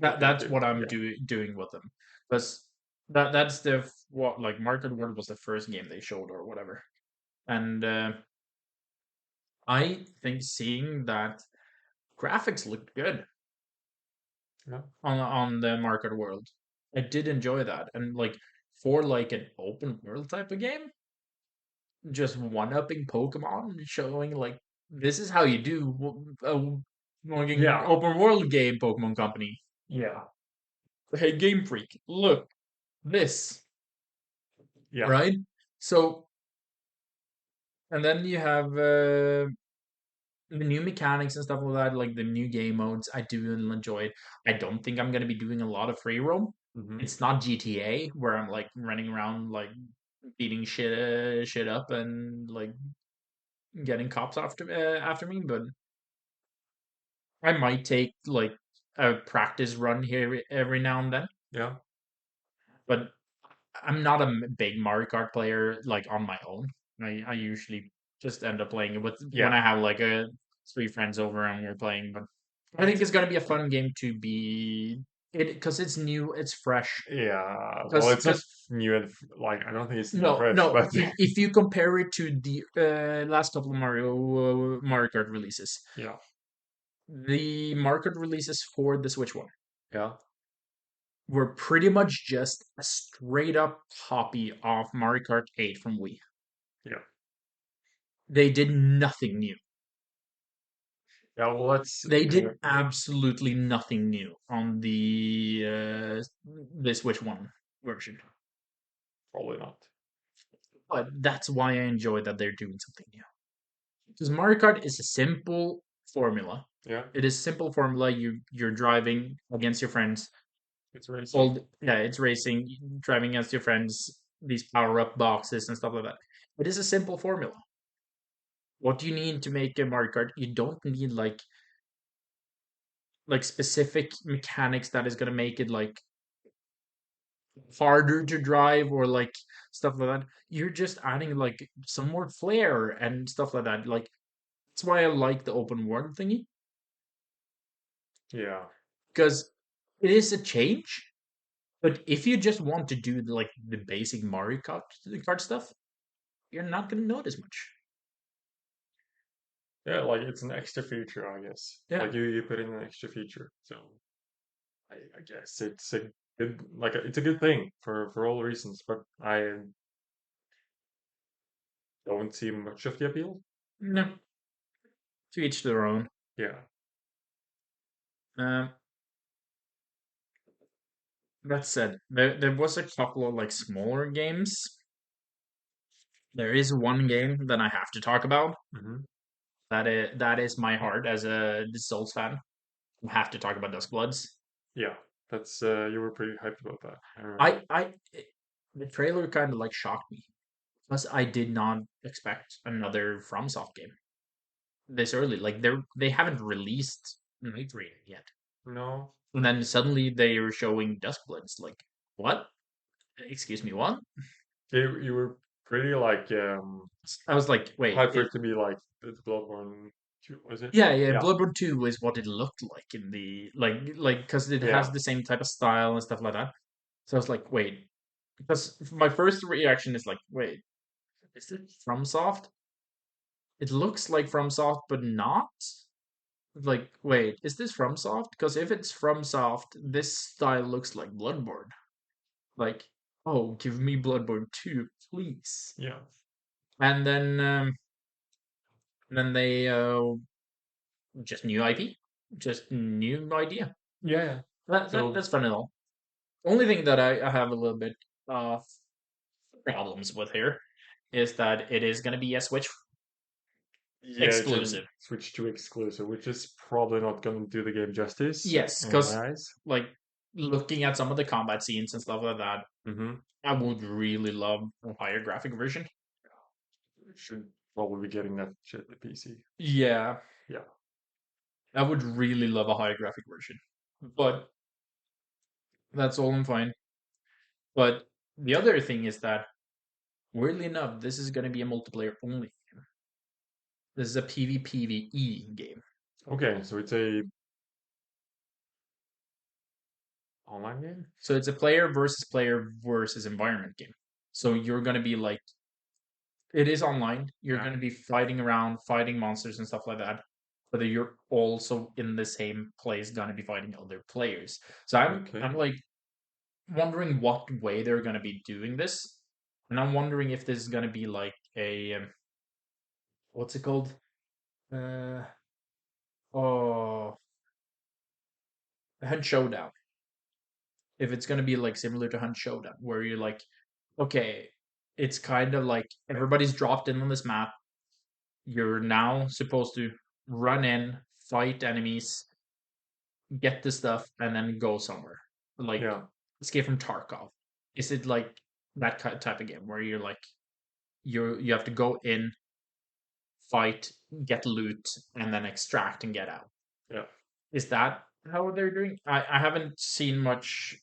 thing that's too. what I'm Yeah, doing with them. Because that's what like Mario Kart World was the first game they showed or whatever. And I think seeing that graphics looked good yeah, on the Market World. I did enjoy that, and like for like an open world type of game, just one-upping Pokemon, showing like this is how you do a fucking Yeah, open world game, Pokemon Company. yeah, Hey, Game Freak, look this, yeah, right? So, and then you have the new mechanics and stuff like that, like the new game modes. I do enjoy it. I don't think I'm gonna be doing a lot of free roam. hmm It's not GTA where I'm like running around like beating shit up and like getting cops after me, but I might take like a practice run here every now and then. yeah, But I'm not a big Mario Kart player like on my own. I usually just end up playing it with when yeah. I have like a three friends over and we're playing. But I think it's gonna be a fun game to be it because it's new, it's fresh. Yeah, well, it's not Because new and like I don't think it's new no, fresh, no, but if you compare it to the last couple of Mario Kart releases, yeah, the Mario Kart releases for the Switch one yeah, were pretty much just a straight up copy of Mario Kart 8 from Wii. yeah, They did nothing new. yeah. Well, let's They did absolutely nothing new on the Switch One version. probably not. But that's why I enjoy that they're doing something new. Because Mario Kart is a simple formula. Yeah, It is simple formula. You're driving against your friends. it's racing. All yeah, it's racing, driving against your friends. These power up boxes and stuff like that. It is a simple formula. What do you need to make a Mario Kart? You don't need like specific mechanics that is gonna make it like harder to drive or like stuff like that. You're just adding like some more flair and stuff like that. Like that's why I like the open world thingy Yeah, because it is a change. But if you just want to do like the basic Mario Kart stuff, you're not gonna notice much. yeah. Like it's an extra feature, I guess. Yeah. Like you put in an extra feature, so I guess it's a good it's a good thing for all reasons. But I don't see much of the appeal. No, to each their own. Yeah. Um, that said, there was a couple of like smaller games. There is one game that I have to talk about. hmm That is my heart as a Souls fan. I have to talk about Duskbloods. Yeah. That's you were pretty hyped about that. I remember. I the trailer kind of like shocked me because I did not expect another FromSoft game this early. Like they haven't released Night Rain yet, No, and then suddenly they are showing Duskbloods. Like what? Excuse me, what? you were pretty I was like, wait, hyped for it to be like the Bloodborne 2, was it? yeah, yeah. Yeah. Bloodborne 2 is what it looked like in the like because it has Yeah. the same type of style and stuff like that. So I was like, wait, because my first reaction is like, wait, is it FromSoft? It looks like FromSoft, but not. Like, wait, is this FromSoft? Because if it's FromSoft, this style looks like Bloodborne. Like, oh, give me Bloodborne 2, please. Yeah. And then they just new IP, just new idea. Yeah. Yeah. That's So fun and all. Only thing that I have a little bit of problems with here is that it is going to be a Switch yeah, it's a exclusive. Switch 2 exclusive, which is probably not going to do the game justice Yes, in because my eyes. like looking at some of the combat scenes and stuff like that, Mm-hmm. I would really love a higher graphic version. Should probably be getting that shit to PC. Yeah, Yeah. I would really love a higher graphic version, but that's all I'm fine. But the other thing is that, weirdly enough, this is going to be a multiplayer only. This is a PvPvE game. Okay, so it's a online game? So it's a player versus environment game. So you're going to be like, it is online. You're Yeah. going to be fighting around, fighting monsters and stuff like that. But you're also in the same place, going to be fighting other players. So I'm Okay. like wondering what way they're going to be doing this, and I'm wondering if this is going to be like a what's it called? Uh, oh, Hunt Showdown. If it's gonna be like similar to Hunt Showdown, where you're like, okay, it's kind of like everybody's dropped in on this map. You're now supposed to run in, fight enemies, get the stuff, and then go somewhere. Like Yeah, Escape from Tarkov. Is it like that type of game where you're like you have to go in, fight, get loot, and then extract and get out? yeah. Is that how they're doing? I haven't seen much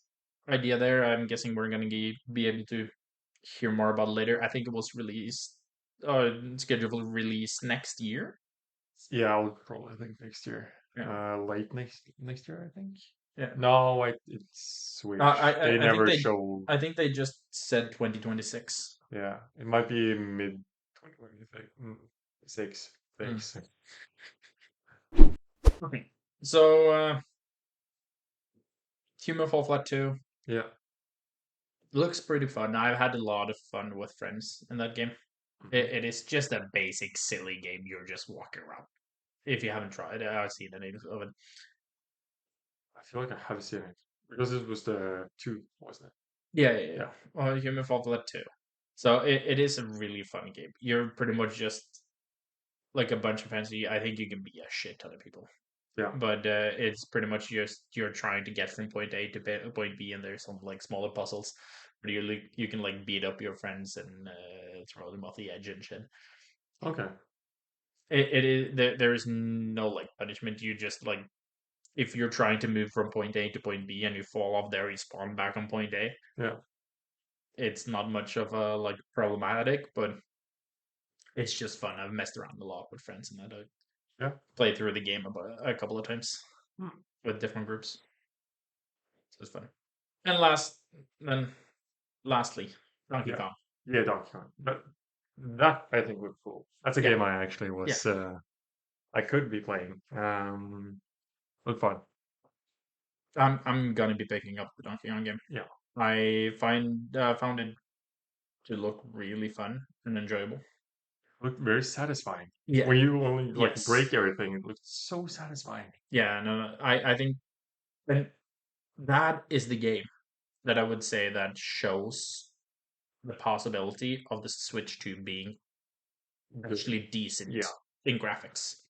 idea there. I'm guessing we're gonna be able to hear more about it later. I think it was released, scheduled for release next year. Yeah, I'll probably think next year. Yeah, Late next year, I think. yeah. No, wait, it's I, Switch. They I I think never they show. I think they just said 2026. Yeah, it might be mid 2026. Mm. Thanks. Okay. So, Human Fall Flat 2 Yeah. looks pretty fun. I've had a lot of fun with friends in that game. Mhm. It is just a basic, silly game. You're just walking around. If you haven't tried it, I've seen the names of it. I feel like I have seen it because it was the two, wasn't it? Yeah, yeah, yeah. Yeah. Human Fall Flat 2. So it is a really fun game. You're pretty much just like a bunch of friends. I think you can be a shit ton of people. Yeah. But it's pretty much just you're trying to get from point A to point B, and there's some like smaller puzzles where you can like beat up your friends and throw them off the edge and shit. Okay. It is there is no like punishment. You just like if you're trying to move from point A to point B and you fall off there, you spawn back on point A. Yeah. It's not much of a like problematic, but it's just fun. I've messed around a lot with friends and I Yeah. played through the game about a couple of times Hmm. with different groups. So it's fun. And then lastly, Donkey Yeah. Kong. Yeah. Donkey Kong. But that I think would cool. That's a Yeah, game I actually yeah. was. I could be playing. Look fun. I'm gonna be picking up the Donkey Kong game. Yeah. I found it to look really fun and enjoyable. Look very satisfying. Yeah. When you only like Yes. break everything, it looks so satisfying. Yeah. No. No. I think and that is the game that I would say that shows the possibility of the Switch 2 being Good. actually decent Yeah. in graphics.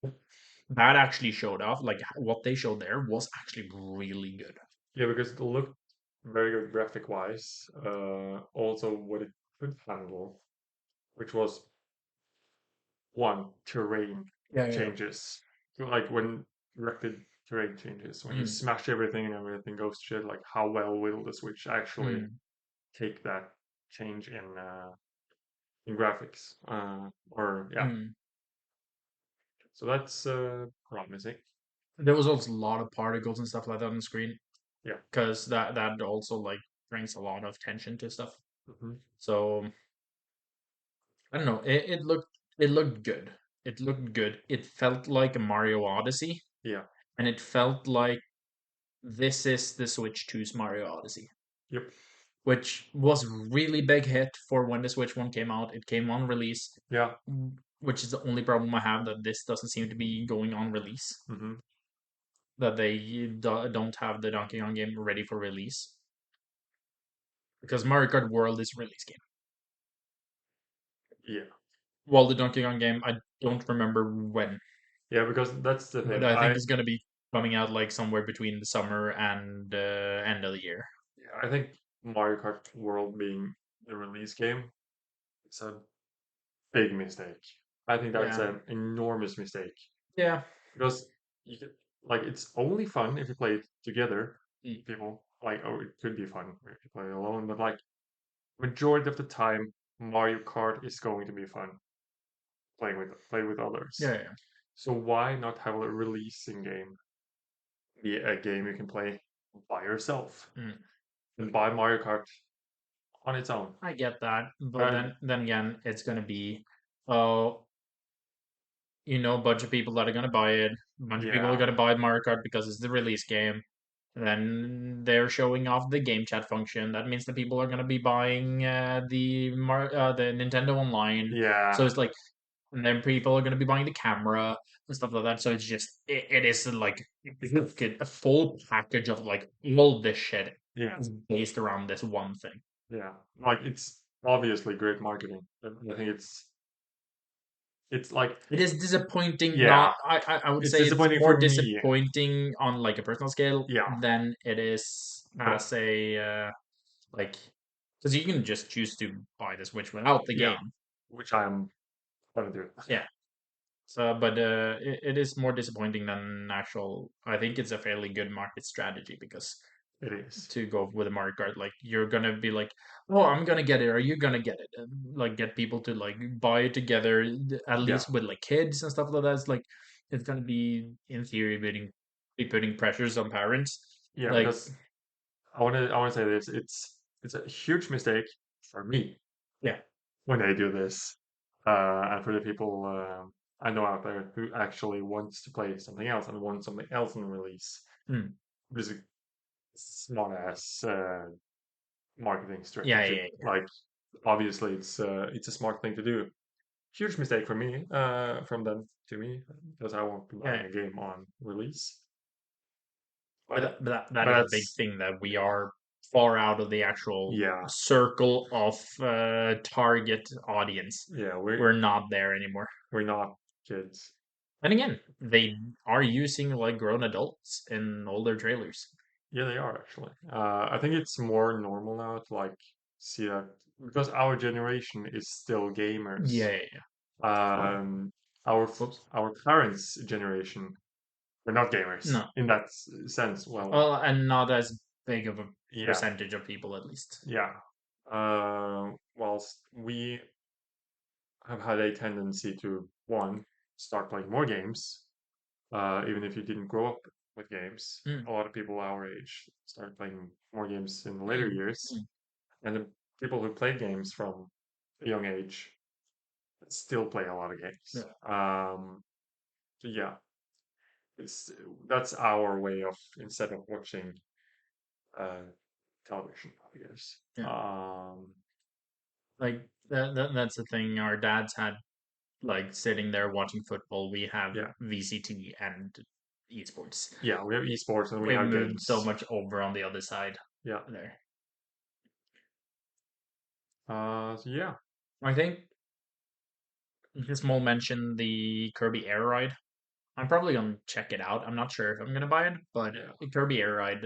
That actually showed off. Like what they showed there was actually really good. Yeah, because it looked very good graphic wise. Also what it could handle, which was one, terrain Yeah. Yeah. changes. So, like when rapid terrain changes, when you Mm, smash everything and everything goes to shit, like how well will the Switch actually mm, take that change in graphics? Or yeah, mm. so that's promising. There was also a lot of particles and stuff like that on the screen Yeah. because that also like brings a lot of tension to stuff. Hmm. So I don't know. It looked good. It looked good. It felt like a Mario Odyssey, Yeah. and it felt like this is the Switch 2's Mario Odyssey, Yep. which was really big hit for when the Switch 1 came out. It came on release, Yeah. which is the only problem I have that this doesn't seem to be going on release. Hmm. That they don't have the Donkey Kong game ready for release because Mario Kart World is a release game. Yeah. Well, the Donkey Kong game, I don't remember when, Yeah, because that's the but thing. I think it's going to be coming out like somewhere between the summer and end of the year. I think Mario Kart World being the release game is a big mistake. I think that's Yeah, an enormous mistake yeah, because you could, like it's only fun if you play it together. mm, People like oh it could be fun if you play it alone, but like majority of the time Mario Kart is going to be fun play with yeah, others. yeah. So why not have a releasing game be a game you can play by yourself Mm. and buy Mario Kart on its own? I get that, but And then again, it's going to be, oh, a bunch of people that are going to buy it. A bunch of people are yeah, going to buy Mario Kart because it's the release game. Then they're showing off the game chat function. That means that people are going to be buying the Nintendo Online. So Yeah, it's like, and then people are going to be buying the camera and stuff like that. So it is like a full package of like all this shit yeah, is based around this one thing. yeah. Like it's obviously great marketing. I think it's like It is disappointing. yeah, Not I would it's say it's disappointing more for me. disappointing on like a personal scale Yeah, than it is but as a like because you can just choose to buy the Switch without the yeah, game. which I'm gonna do. Yeah. So, but it is more disappointing than actual. I think it's a fairly good market strategy because It is. to go with a Mario Kart, like you're gonna be like, oh, I'm gonna get it. Are you gonna get it? And, like get people to like buy it together, at Yeah, least with like kids and stuff like that. It's like it's gonna be in theory putting pressures on parents. yeah. Like, Because I want to say this. It's a huge mistake for me yeah, when they do this, and for the people I know out there who actually wants to play something else and want something else in the release. mm, This is smart ass marketing yeah, strategy. yeah, yeah. Like obviously it's a smart thing to do. Huge mistake for me, from them to me, because I won't be Yeah. buying a game on release. But But that but is a big that's thing that we are far out of the actual yeah, circle of target audience. yeah, We're not there anymore. we're not kids. And again, they are using like grown adults in all their trailers. Yeah, they are actually. I think it's more normal now to like see that because our generation is still gamers. Yeah, yeah, yeah. Um, our Whoops. our parents' generation were not gamers No. in that sense. Well, Well, and not as big of a yeah, percentage of people, at least. yeah. Whilst we have had a tendency to one start playing more games, even if you didn't grow up with games. Mm, A lot of people our age started playing more games in the later mm, years, mm. and the people who played games from a young age still play a lot of games. Yeah, So yeah, it's that's our way of instead of watching uh, television, I guess. yeah. Like that's the thing. Our dads had like sitting there watching football. We have Yeah, VCT and esports. yeah, we have esports and we We've have moved so games. much over on the other side Yeah, there. so yeah, I think just small mention the Kirby Air Ride. I'm probably gonna check it out. I'm not sure if I'm gonna buy it, but yeah, Kirby Air Ride,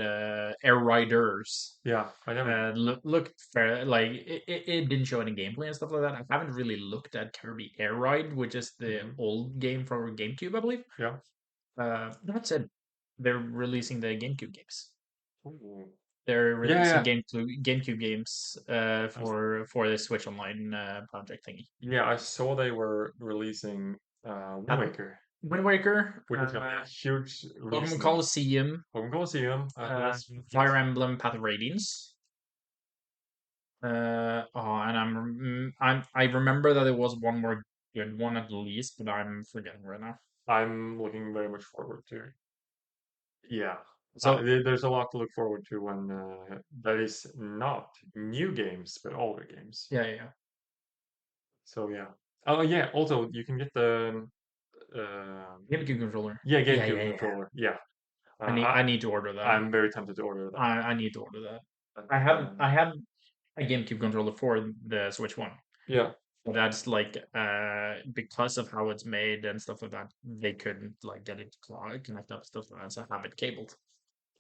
Air Riders, yeah. I never. looked fair. Like it didn't show any gameplay and stuff like that. I haven't really looked at Kirby Air Ride, which is the Mhm. old game from GameCube, I believe. Yeah. That said, they're releasing the GameCube games. Ooh. They're Yeah, releasing yeah. GameCube games I s- for the Switch Online project thingy. yeah, I saw they were releasing Wind Uh, Waker, Wind Waker, which is gonna be a huge release Pokemon in the Colosseum, Pokemon Colosseum. uh, That's Fire yes. Emblem Path of Radiance. And I remember that there was one more good one at least, but I'm forgetting right now. I'm looking very much forward to. Yeah, So there's a lot to look forward to when that is not new games but older games. yeah, yeah, yeah. So yeah. Oh yeah. Also, you can get the GameCube controller. yeah Yeah, GameCube yeah, yeah. controller. Yeah. I need to order that. I'm very tempted to order that. I need to order that. But, I have a GameCube controller for the Switch One. yeah. But that's like because of how it's made and stuff like that, they couldn't like get it to connect up stuff like that, so I have it cabled.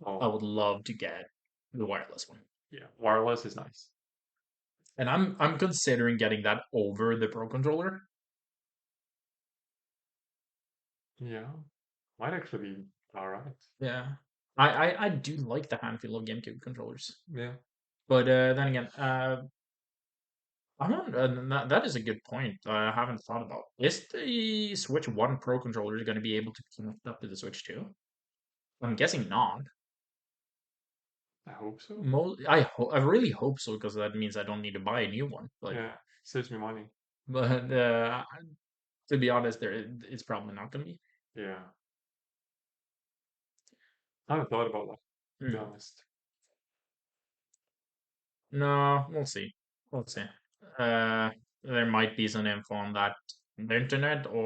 I Oh would love to get the wireless one. yeah. Wireless is nice. And I'm considering getting that over the Pro controller. Yeah. Might actually be all right. Yeah. I do like the handfeel of GameCube controllers. Yeah. But then again, I don't that is a good point. I haven't thought about. Is the Switch 1 Pro controller going to be able to connect up to the Switch 2? I'm guessing not. I hope so. I really hope so because that means I don't need to buy a new one. Yeah. Saves me money. But to be honest, it's probably not going to be. Yeah. I haven't thought about that. to be honest. No, we'll see. We'll see. Uh, there might be some info on that on the internet,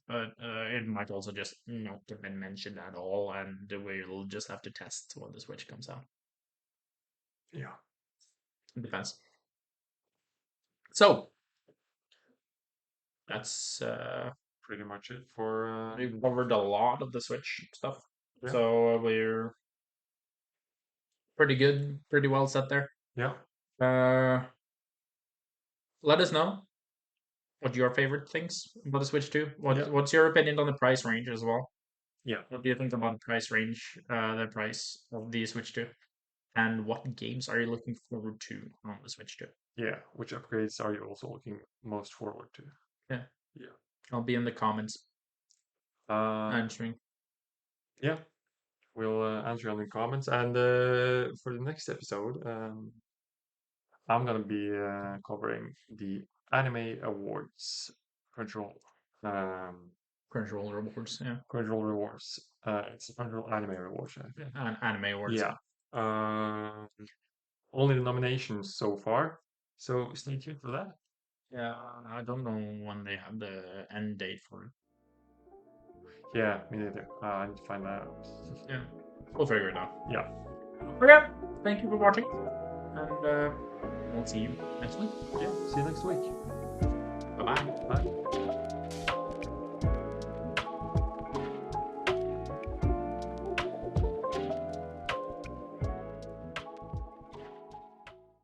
but it might also just not have been mentioned at all, and we'll just have to test when the Switch comes out. Yeah, It depends. So that's pretty much it for we've covered a lot of the Switch stuff, yeah, so we're pretty good, pretty well set there. yeah, Uh, let us know what your favorite things about the Switch 2. yeah, What's your opinion on the price range as well? yeah, What do you think about the price range, the price of the Switch 2? And what games are you looking forward to on the Switch 2? yeah. Which upgrades are you also looking most forward to? Yeah, Yeah. I'll be in the comments Uh, answering. yeah, we'll answer in the comments. And for the next episode, I'm gonna be covering the Anime Awards Crunchyroll. Um, Crunchyroll rewards, yeah. Crunchyroll Rewards. It's Crunchyroll Anime Rewards, I think. Anime awards, Yeah. yeah. Uh, only the nominations so far, so stay tuned for that. Yeah, I don't know when they have the end date for it. Yeah, me neither. I need to find that out. Yeah, we'll figure it out. Yeah. Okay, thank you for watching, and we'll see you next week. Yeah. See you next week. Bye bye. Bye.